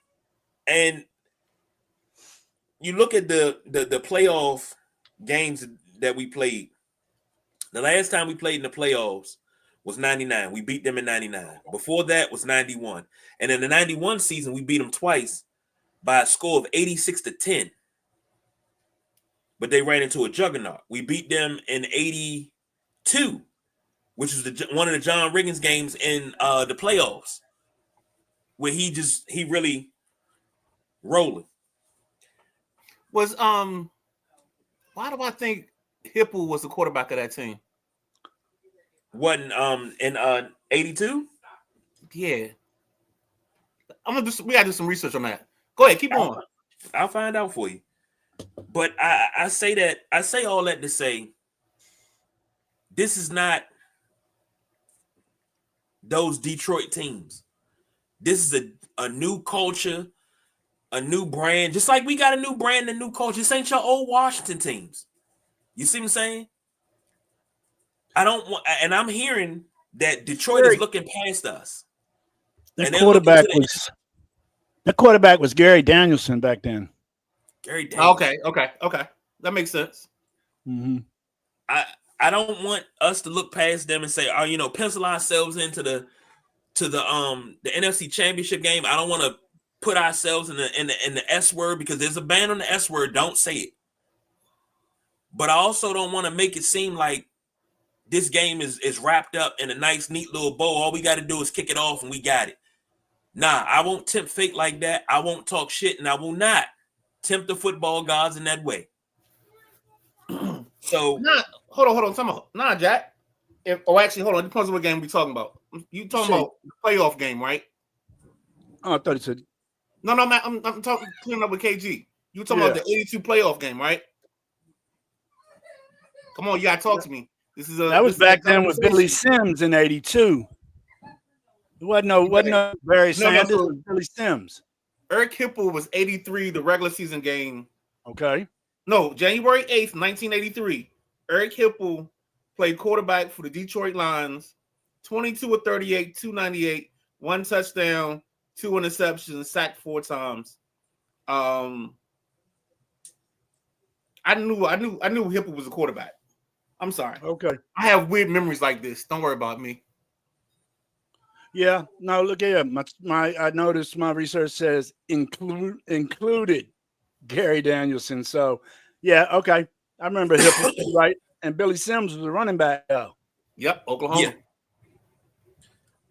And you look at the playoff games that we played. The last time we played in the playoffs was 99. We beat them in 99. Before that was 91. And in the 91 season, we beat them twice by a score of 86-10. But they ran into a juggernaut. We beat them in 82, which was one of the John Riggins games in the playoffs, where he really rolling. Was why do I think Hipple was the quarterback of that team? Wasn't in 82? Yeah. We gotta do some research on that. Go ahead, keep going. I'll find out for you. But I say all that to say this is not those Detroit teams. This is a new culture, a new brand. Just like we got a new brand and a new culture. This ain't your old Washington teams. You see what I'm saying? I'm hearing that Detroit is looking past us. That quarterback was Gary Danielson back then. Gary Danielson. Okay. That makes sense. Mm-hmm. I don't want us to look past them and say, pencil ourselves into the NFC Championship game. I don't want to put ourselves in the S word because there's a ban on the S word. Don't say it. But I also don't want to make it seem like this game is wrapped up in a nice, neat little bow. All we got to do is kick it off and we got it. Nah, I won't tempt fate like that. I won't talk shit, and I will not tempt the football gods in that way. So, hold on. Nah, Jack. Actually, hold on. It depends on what game we talking about. You talking about the playoff game, right? Oh, I thought you said. No, man. I'm talking cleaning up with KG. You talking about the 82 playoff game, right? Come on, you gotta talk to me. That was back then with Billy Sims in 82. It wasn't no Barry Sanders. It was Billy Sims. Eric Hipple was 83, the regular season game. Okay. No, January 8th, 1983. Eric Hipple played quarterback for the Detroit Lions. 22 of 38, 298, 1 touchdown, 2 interceptions, sacked 4 times. I knew Hipple was a quarterback. I'm sorry. Okay. I have weird memories like this. Don't worry about me. Yeah. No, look here. I noticed my research says included Gary Danielson. So, yeah, okay. I remember Hipple, right? And Billy Sims was the running back. Yep, Oklahoma.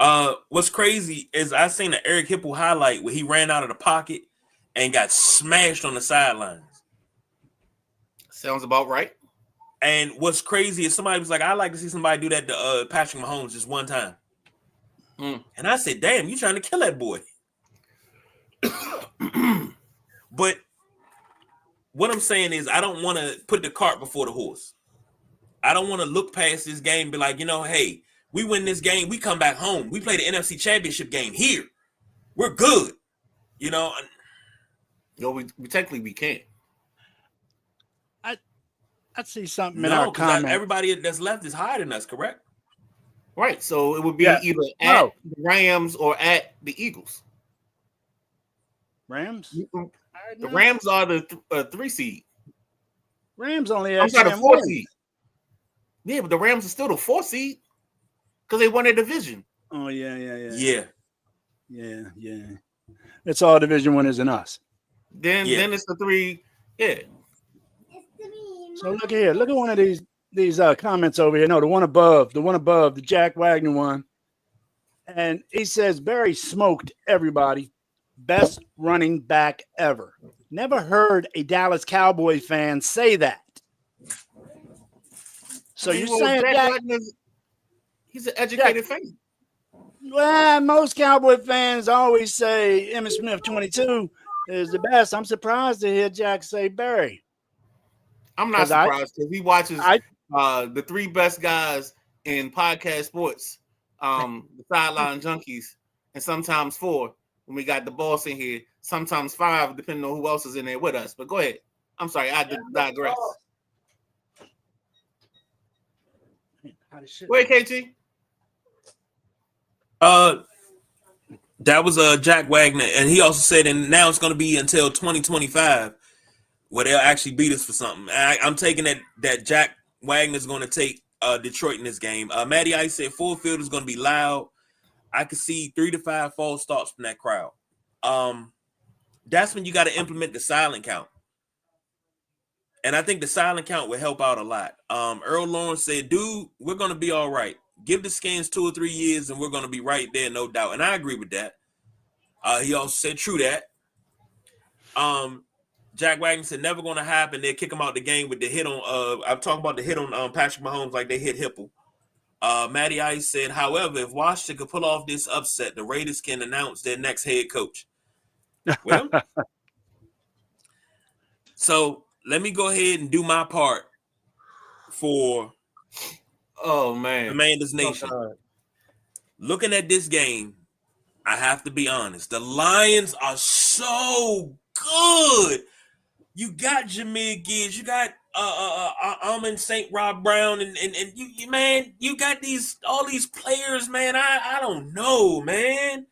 Yeah. What's crazy is I seen an Eric Hipple highlight where he ran out of the pocket and got smashed on the sidelines. Sounds about right. And what's crazy is somebody was like, I'd like to see somebody do that to Patrick Mahomes just one time. And I said, damn, you trying to kill that boy. But what I'm saying is I don't want to put the cart before the horse. I don't want to look past this game and be like, hey, we win this game, we come back home. We play the NFC Championship game here. We're good. No, we technically we can't. I see something in our comment. Everybody that's left is higher than us, correct? Right. So it would be either at the Rams or at the Eagles. Rams? The Rams are the 3 seed. Rams only have the 4 seed. Yeah, but the Rams are still the 4 seed because they won their division. Oh, yeah. It's all division winners and us. Then it's the 3. Yeah. So look here. Look at one of these comments over here. No, the one above, the Jack Wagner one. And he says, Barry smoked everybody. Best running back ever. Never heard a Dallas Cowboy fan say that. So you're saying Jack he's an educated fan. Well, most Cowboy fans always say Emmitt Smith 22 is the best. I'm surprised to hear Jack say Barry. I'm not surprised because he watches the 3 best guys in podcast sports, the Sideline Junkies, and sometimes 4 when we got the boss in here, sometimes 5 depending on who else is in there with us. But go ahead. I'm sorry, I digress. Wait, KG. That was Jack Wagner, and he also said, and now it's going to be until 2025 where they'll actually beat us for something. I'm taking that Jack Wagner's going to take Detroit in this game. Matty Ice said full field is going to be loud. I could see 3 to 5 false starts from that crowd. That's when you got to implement the silent count. And I think the silent count will help out a lot. Earl Lawrence said, dude, we're going to be all right. Give the Skins 2 or 3 years and we're going to be right there, no doubt. And I agree with that. He also said true that. Jack Wagner said never going to happen. They'll kick him out the game with the hit on I'm talking about the hit on Patrick Mahomes like they hit Hipple. Matty Ice said, however, if Washington could pull off this upset, the Raiders can announce their next head coach. Well, so let me go ahead and do my part for Commanders Nation. Looking at this game, I have to be honest. The Lions are so good. You got Jameer Gibbs, you got Amon St. Rob Brown, and you man, you got all these players, man. I don't know, man.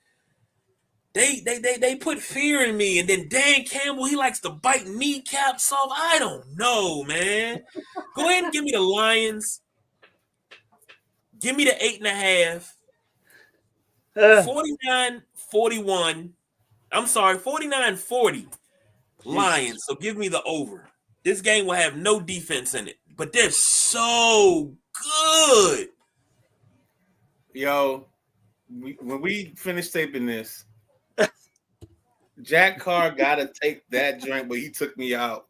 They put fear in me, and then Dan Campbell, he likes to bite kneecaps off. I don't know, man. Go ahead and give me the Lions. Give me the 8.5. 49-41. I'm sorry, 49-40. Lions. So give me the over. This game will have no defense in it, but they're so good. Yo, when we finish taping this, Jack Carr gotta take that drink where he took me out.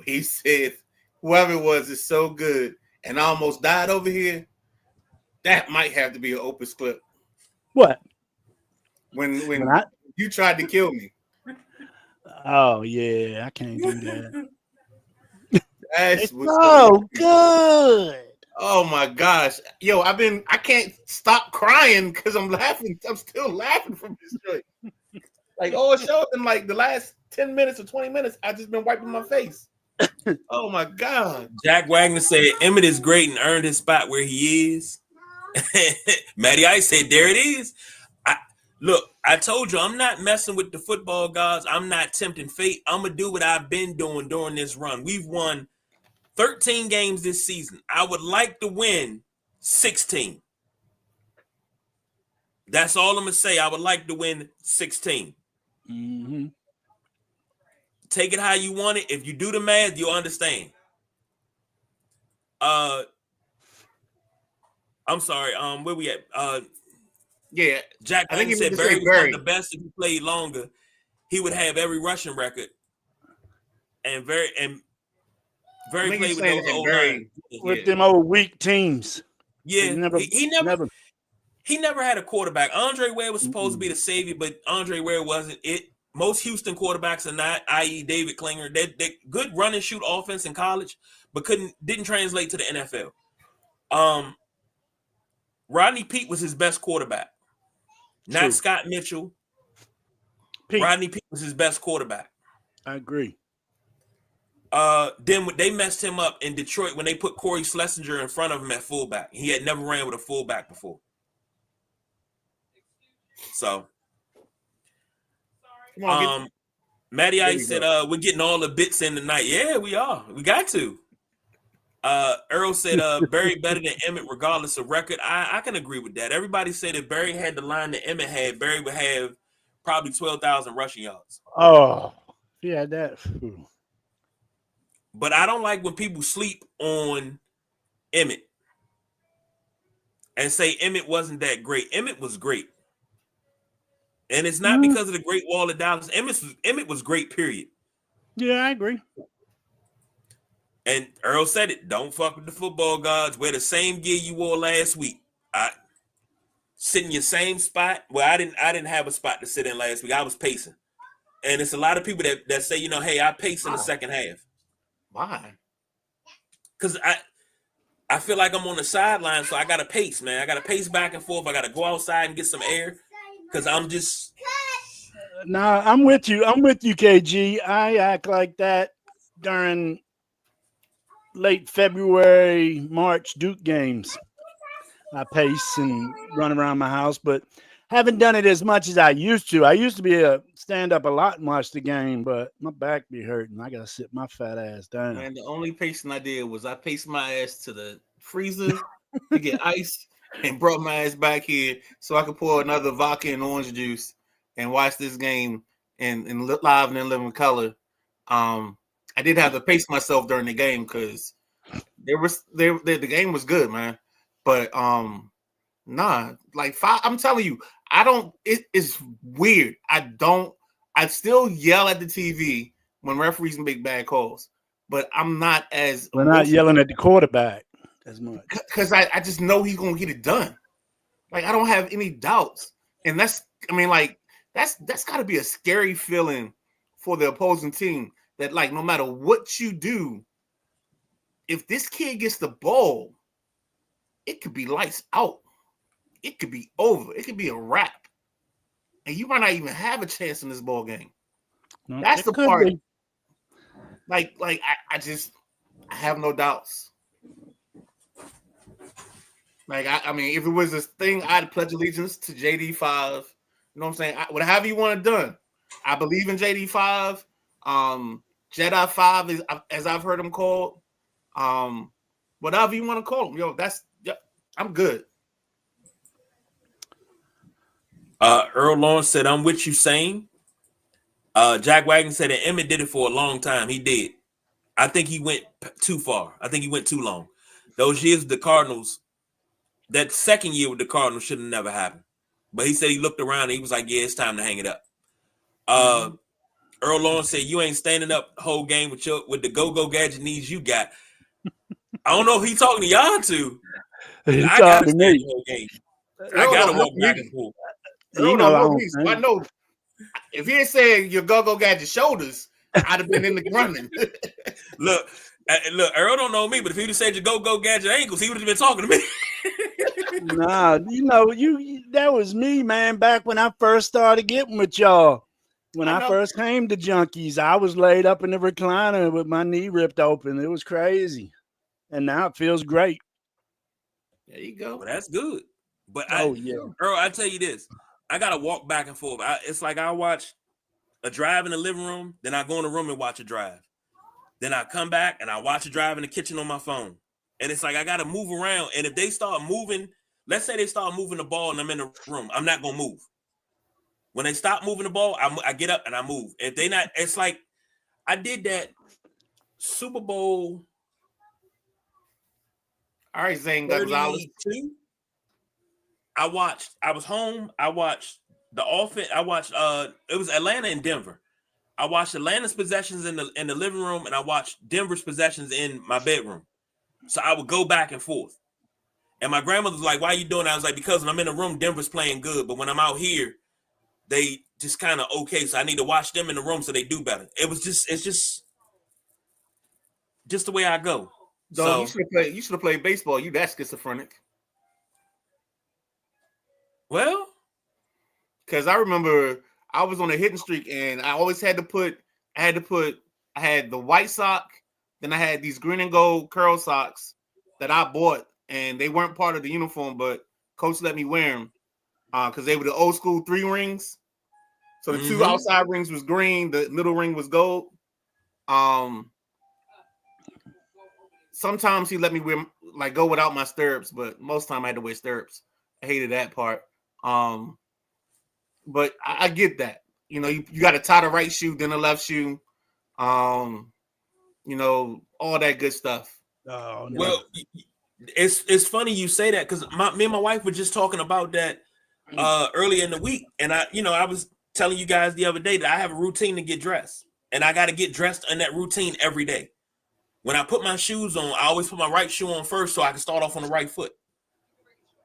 He said, whoever it was is so good and I almost died over here. That might have to be an Opus clip. What? When you tried to kill me. Oh yeah, I can't do that. That's so good. Oh my gosh. Yo, I can't stop crying because I'm laughing. I'm still laughing from this joint. Like, it showed in like the last 10 minutes or 20 minutes, I just been wiping my face. Oh my God. Jack Wagner said Emmett is great and earned his spot where he is. Matty Ice said, there it is. I told you, I'm not messing with the football gods. I'm not tempting fate. I'm going to do what I've been doing during this run. We've won 13 games this season. I would like to win 16. That's all I'm going to say. I would like to win 16. Mm-hmm. Take it how you want it. If you do the math, you'll understand. I'm sorry. Where we at? Yeah, Jack I think he said Barry was one of the best. If he played longer, he would have every rushing record. And very played with those old with them old weak teams. Yeah, he never had a quarterback. Andre Ware was supposed to be the savior, but Andre Ware wasn't it. Most Houston quarterbacks are not, i.e. David Klinger. They good run and shoot offense in college, but didn't translate to the NFL. Rodney Peete was his best quarterback, True. not Scott Mitchell. Pete. Rodney Peete was his best quarterback. I agree. Then they messed him up in Detroit when they put Corey Schlesinger in front of him at fullback. He had never ran with a fullback before. So, Matty Ice said, we're getting all the bits in tonight. Yeah, we are. We got to. Earl said, Barry better than Emmett regardless of record. I can agree with that. Everybody said if Barry had the line that Emmett had, Barry would have probably 12,000 rushing yards. Oh, yeah, that. But I don't like when people sleep on Emmett and say Emmett wasn't that great. Emmett was great. And it's not because of the Great Wall of Dallas. Emmett was great, period. Yeah, I agree. And Earl said it. Don't fuck with the football gods. Wear the same gear you wore last week. Sit in your same spot. Well, I didn't have a spot to sit in last week. I was pacing. And it's a lot of people that say, hey, I pace in the second half. Why? Because I feel like I'm on the sideline, so I got to pace, man. I got to pace back and forth. I got to go outside and get some air because I'm just. Nah, I'm with you. I'm with you, KG. I act like that during late February, March Duke games. I pace and run around my house, but haven't done it as much as I used to. I used to be a stand up a lot and watch the game, but my back be hurting. I gotta sit my fat ass down. And the only pacing I did was I paced my ass to the freezer to get ice and brought my ass back here so I could pour another vodka and orange juice and watch this game in live and in living color. I did have to pace myself during the game because the game was good, man. But nah, like I'm telling you, it's weird. I still yell at the TV when referees make bad calls, but I'm not as We're not yelling at the quarterback as much. Because I just know he's gonna get it done. Like I don't have any doubts. And that's gotta be a scary feeling for the opposing team that like no matter what you do, if this kid gets the ball, it could be lights out. It could be over. It could be a wrap. And you might not even have a chance in this ball game. No, that's the part. Be. Like I have no doubts. Like I mean, if it was this thing, I'd pledge allegiance to JD5. You know what I'm saying? Whatever you want it done. I believe in JD5. Jedi 5 is as I've heard him called. Whatever you want to call him, I'm good. Earl Lawrence said, I'm with you, same. Jack Wagon said that Emmett did it for a long time. He did. I think he went too far. I think he went too long. Those years with the Cardinals, that second year with the Cardinals should have never happened. But he said he looked around and he was like, yeah, it's time to hang it up. Earl Lawrence said, you ain't standing up the whole game with the go-go gadget needs you got. I don't know if he's talking to y'all too. I got to stand the whole game. I got to walk back and forth. I know if he had said your go-go gadget shoulders, I'd have been in the running. Look, Earl don't know me, but if he'd have said your go-go gadget ankles, he would have been talking to me. Nah, that was me, man, back when I first started getting with y'all. When I first came to Junkies, I was laid up in the recliner with my knee ripped open. It was crazy. And now it feels great. There you go. Well, that's good. But Earl, I tell you this. I got to walk back and forth. It's like I watch a drive in the living room, then I go in the room and watch a drive. Then I come back and I watch a drive in the kitchen on my phone. And it's like I got to move around. And if they start moving, let's say they start moving the ball and I'm in the room, I'm not going to move. When they stop moving the ball, I get up and I move. If they not, it's like I did that Super Bowl. All right, Zane Gonzalez. I was home. I watched the offense. It was Atlanta and Denver. I watched Atlanta's possessions in the living room and I watched Denver's possessions in my bedroom. So I would go back and forth. And my grandmother was like, why are you doing that? I was like, because when I'm in the room, Denver's playing good. But when I'm out here, they just kind of okay. So I need to watch them in the room so they do better. It's just the way I go. Dog, So you should have played baseball. You that schizophrenic. well, Because I remember I was on a hitting streak, and I always had to put. I had the white sock, then I had these green and gold curl socks that I bought, and they weren't part of the uniform, but coach let me wear them because they were the old school 3 rings. So the 2 outside rings was green, the middle ring was gold. Sometimes he let me wear go without my stirrups, but most time I had to wear stirrups. I hated that part. But I get that. You know, you got to tie the right shoe, then the left shoe. You know, all that good stuff. Oh, no. well, it's funny you say that because me and my wife were just talking about that earlier in the week, and I was telling you guys the other day that I have a routine to get dressed, and I got to get dressed in that routine every day. When I put my shoes on, I always put my right shoe on first so I can start off on the right foot.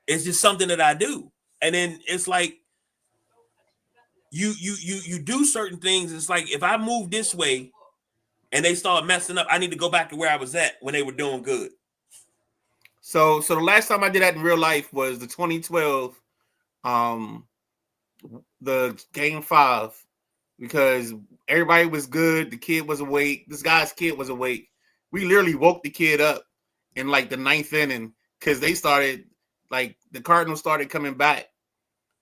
It's just something that I do, and then it's like you do certain things. It's like if I move this way and they start messing up, I need to go back to where I was at when they were doing good. So the last time I did that in real life was the 2012 the game 5, because everybody was good, the kid was awake, this guy's kid was awake. We literally woke the kid up in like the 9th inning because they started the Cardinals started coming back.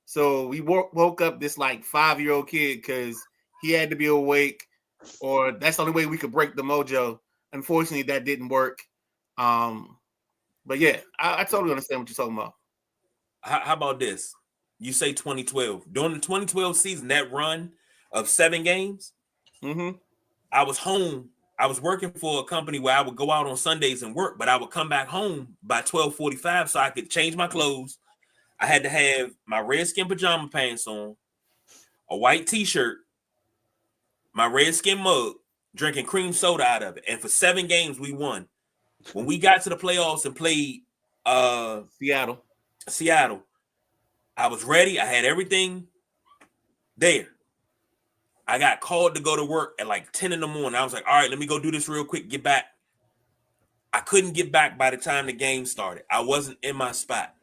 So we woke up this 5-year-old kid because he had to be awake, or that's the only way we could break the mojo. Unfortunately, that didn't work. But yeah, I totally understand what you're talking about. How about this? You say 2012. During the 2012 season, that run of 7 games, I was home. I was working for a company where I would go out on Sundays and work, but I would come back home by 12:45 so I could change my clothes. I had to have my Redskin pajama pants on, a white t-shirt, my Redskin mug, drinking cream soda out of it. And for 7 games, we won. When we got to the playoffs and played Seattle, I was ready. I had everything there. I got called to go to work at 10 in the morning. I was like, all right, let me go do this real quick, get back. I couldn't get back by the time the game started. I wasn't in my spot.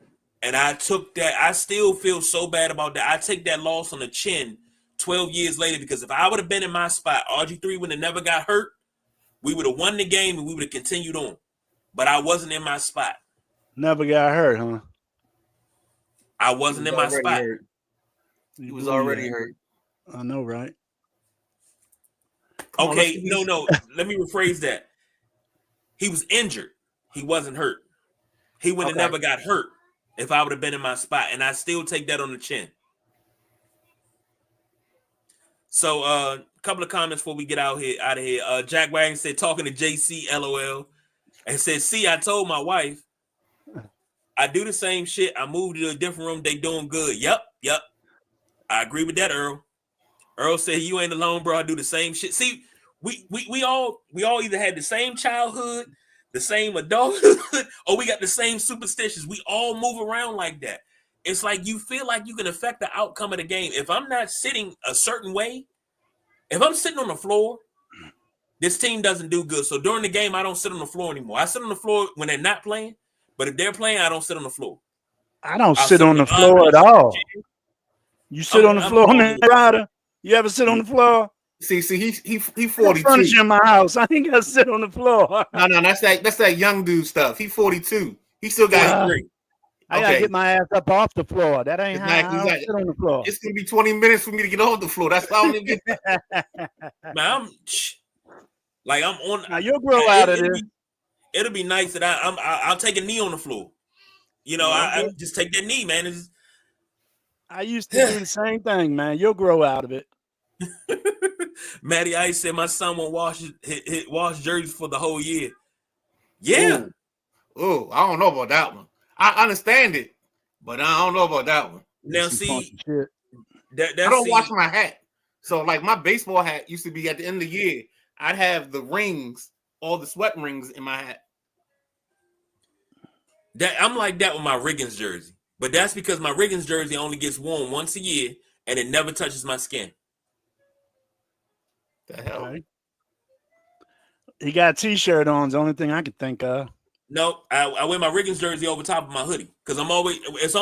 And I took that. I still feel so bad about that. I take that loss on the chin 12 years later, because if I would have been in my spot, RG3 would have never got hurt. We would have won the game and we would have continued on. But I wasn't in my spot. Never got hurt, huh? I wasn't in my spot. He was already hurt. I know, right? Okay, no. Let me rephrase that. He was injured. He wasn't hurt. He would have never got hurt if I would have been in my spot, and I still take that on the chin. So, a couple of comments before we get out of here. Jack Wagon said, talking to JC, LOL, and said, see, I told my wife, I do the same shit. I moved to a different room. They doing good. Yep. I agree with that, Earl. Earl said, you ain't alone, bro. I do the same shit. See, we all either had the same childhood, the same adulthood, or we got the same superstitions. We all move around like that. It's like you feel like you can affect the outcome of the game. If I'm not sitting a certain way, if I'm sitting on the floor, this team doesn't do good. So during the game, I don't sit on the floor anymore. I sit on the floor when they're not playing, but if they're playing, I don't sit on the floor. I don't sit on the floor at all. You sit on the floor, man, Ryder? You ever sit on the floor? See, he 42. Furniture in my house. I ain't got to sit on the floor. No, that's that young dude stuff. He 42. He still got his 3. I gotta get my ass up off the floor. That ain't how I don't sit on the floor. It's gonna be 20 minutes for me to get off the floor. That's how I'm gonna get that. Man, I'm on. Now you'll grow out of this. It'll be nice that I'll take a knee on the floor. You know, I just take that knee, man. I used to do the same thing, man. You'll grow out of it. Matty Ice said my son won't wash jerseys for the whole year. Yeah. Oh, I don't know about that one. I understand it, but I don't know about that one. Now see, I don't wash my hat. So like my baseball hat used to be at the end of the year, I'd have the rings, all the sweat rings in my hat. I'm like that with my Riggins jersey. But that's because my Riggins jersey only gets worn once a year and it never touches my skin. The hell? Okay. He got a T-shirt on. It's the only thing I could think of. No, I wear my Riggins jersey over top of my hoodie because I'm always. It's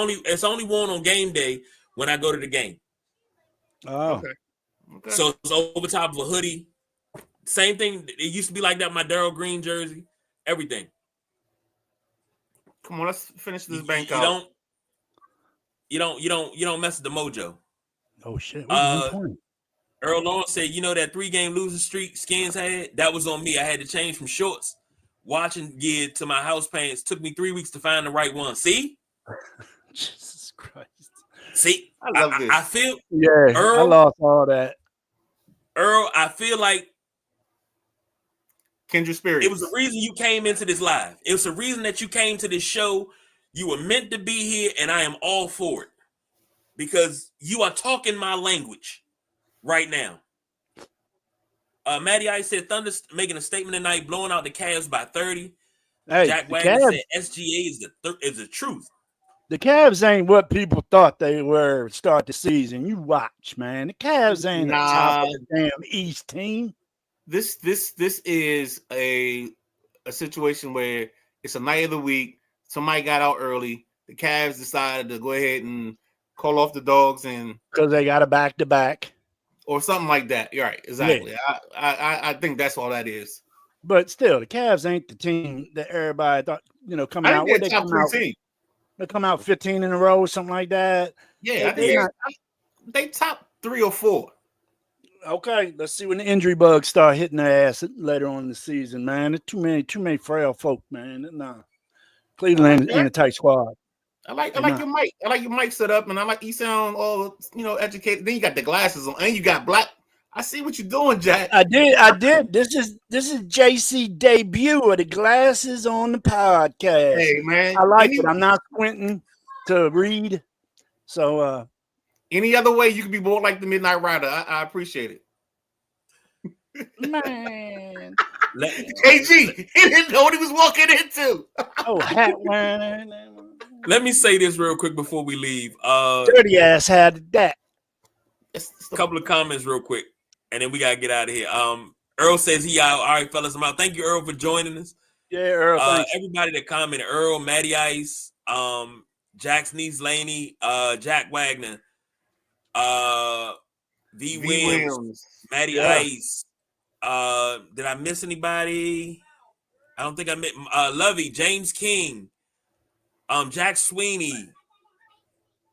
only worn on game day when I go to the game. Oh, Okay. So it's over top of a hoodie. Same thing. It used to be like that. My Darryl Green jersey, everything. Come on, let's finish this bank You out. don't mess with the mojo. oh shit! We're 1 point. Earl Lawrence said, that 3-game losing streak Skins had, that was on me. I had to change from shorts, watching gear to my house pants. Took me 3 weeks to find the right one. See? Jesus Christ. See? I love this. I feel I lost all that. Earl, I feel like Kindred spirits. it was the reason you came into this live. It was the reason that you came to this show. You were meant to be here, and I am all for it. Because you are talking my language right now. Matty Ice said Thunder making a statement tonight, blowing out the Cavs by 30. Hey, Jack Wagner said SGA is the truth. The Cavs ain't what people thought they were to start the season. You watch, man. The Cavs ain't the top of the damn East team. This is a situation where it's a night of the week. Somebody got out early. The Cavs decided to go ahead and call off the dogs and because they got a back-to-back or something like that. You're right, exactly. Yeah. I think that's all that is. But still, the Cavs ain't the team that everybody thought. Coming out. What they come out? They come out 15 in a row, something like that. Yeah, they top 3 or 4. Okay, let's see when the injury bugs start hitting their ass later on in the season, man. There's too many frail folk, man. Nah, Cleveland ain't a tight squad. I like your mic. I like your mic set up, and I like you sound all educated. Then you got the glasses on, and you got black. I see what you're doing, Jack. I did. This is JC debut of the glasses on the podcast. Hey man, I like it. I'm not squinting to read. So any other way you could be more like the Midnight Rider. I appreciate it. Man. KG, he didn't know what he was walking into. Oh, hat wearing. Let me say this real quick before we leave. Dirty ass had that. A couple of comments real quick, and then we gotta get out of here. Earl says he out. All right, fellas, I'm out. Thank you, Earl, for joining us. Yeah, Earl. Everybody that commented: Earl, Matty Ice, Jack's niece Laney, Jack Wagner, V. Williams, Matty Ice. Did I miss anybody? I don't think I met Lovey, James King, Jack Sweeney.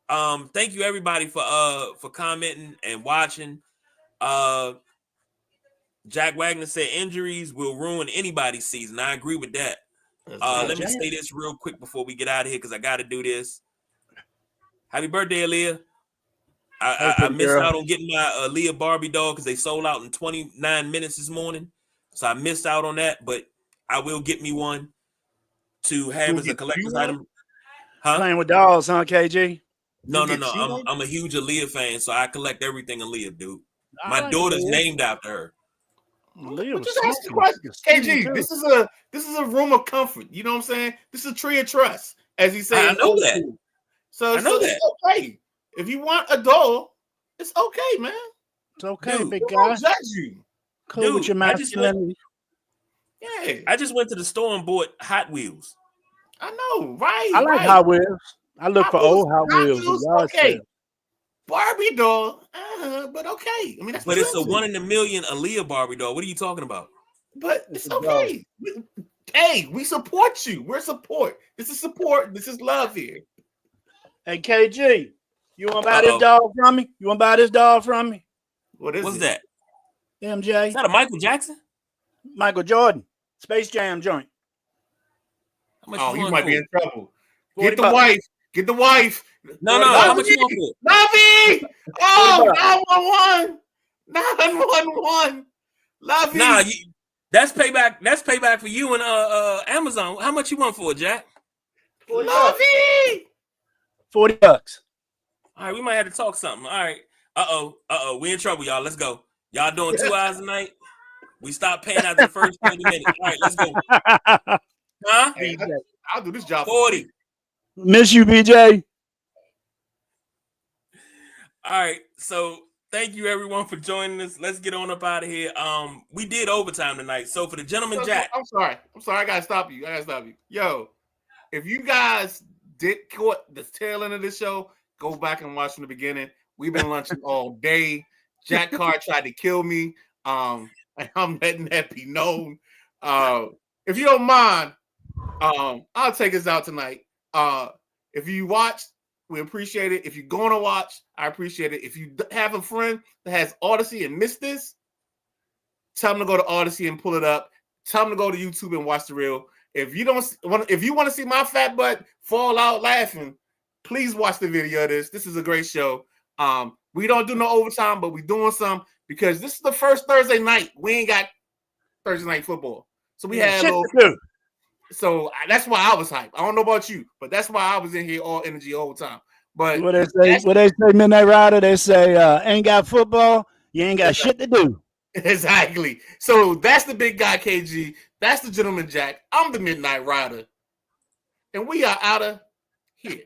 Thank you everybody for commenting and watching. Jack Wagner said injuries will ruin anybody's season. I agree with that. Let me say this real quick before we get out of here because I got to do this. Happy birthday, Aaliyah. I missed out on getting my Aaliyah Barbie doll because they sold out in 29 minutes this morning. So I missed out on that, but I will get me one to have as a collector's item. Huh? Playing with dolls, huh, KG? No. I'm a huge Aaliyah fan, so I collect everything Aaliyah, dude. My daughter's named after her. Just ask the question. KG, this is a room of comfort. You know what I'm saying? This is a tree of trust, as he said. I know that. So it's okay. If you want a doll, it's okay, man. It's okay, dude, big I guy. don't judge you. Cool dude, with your masculinity. I just went to the store and bought Hot Wheels. I know, right? I like Hot Wheels. I look for old Hot Wheels. Okay. Barbie doll, but okay. I mean, but it's a 1 in a million Aaliyah Barbie doll. What are you talking about? But it's okay. Hey, we support you. We're support. This is support. This is love here. Hey, KG, you want to buy this doll from me? You want to buy this doll from me? What's that? MJ. Is that a Michael Jackson? Michael Jordan. Space Jam joint. Oh, you might be in trouble. Get the wife. Get the wife. No. How much you want for it? Lovey! Oh, 911. 911. Lovey. Nah, that's payback. That's payback for you and Amazon. How much you want for it, Jack? Lovey. $40. All right, we might have to talk something. All right. We in trouble, y'all. Let's go. Y'all doing 2 hours a night? We stop paying after the first 30 minutes. All right, let's go. Huh? Hey, I'll do this job. 40. Miss you, BJ. All right. So Thank you everyone for joining us. Let's get on up out of here. We did overtime tonight. So for the gentleman Jack. I'm sorry. I gotta stop you. Yo, if you guys did caught the tail end of this show, go back and watch from the beginning. We've been lunching all day. Jack Carr tried to kill me. And I'm letting that be known. If you don't mind, I'll take us out tonight. If you watched, we appreciate it. If you're going to watch, I appreciate it. If you have a friend that has Odyssey and missed this, tell them to go to Odyssey and pull it up. Tell them to go to YouTube and watch the reel. If you want to see my fat butt fall out laughing, please watch the video of this. This is a great show. We don't do no overtime, but we're doing some because this is the first Thursday night. We ain't got Thursday night football, so we had a little. So that's why I was hyped. I don't know about you, but that's why I was in here all energy all the time. But what they say, Midnight Rider, they say, ain't got football, you ain't got shit to do. Exactly. So that's the big guy, KG. That's the gentleman, Jack. I'm the Midnight Rider. And we are out of here.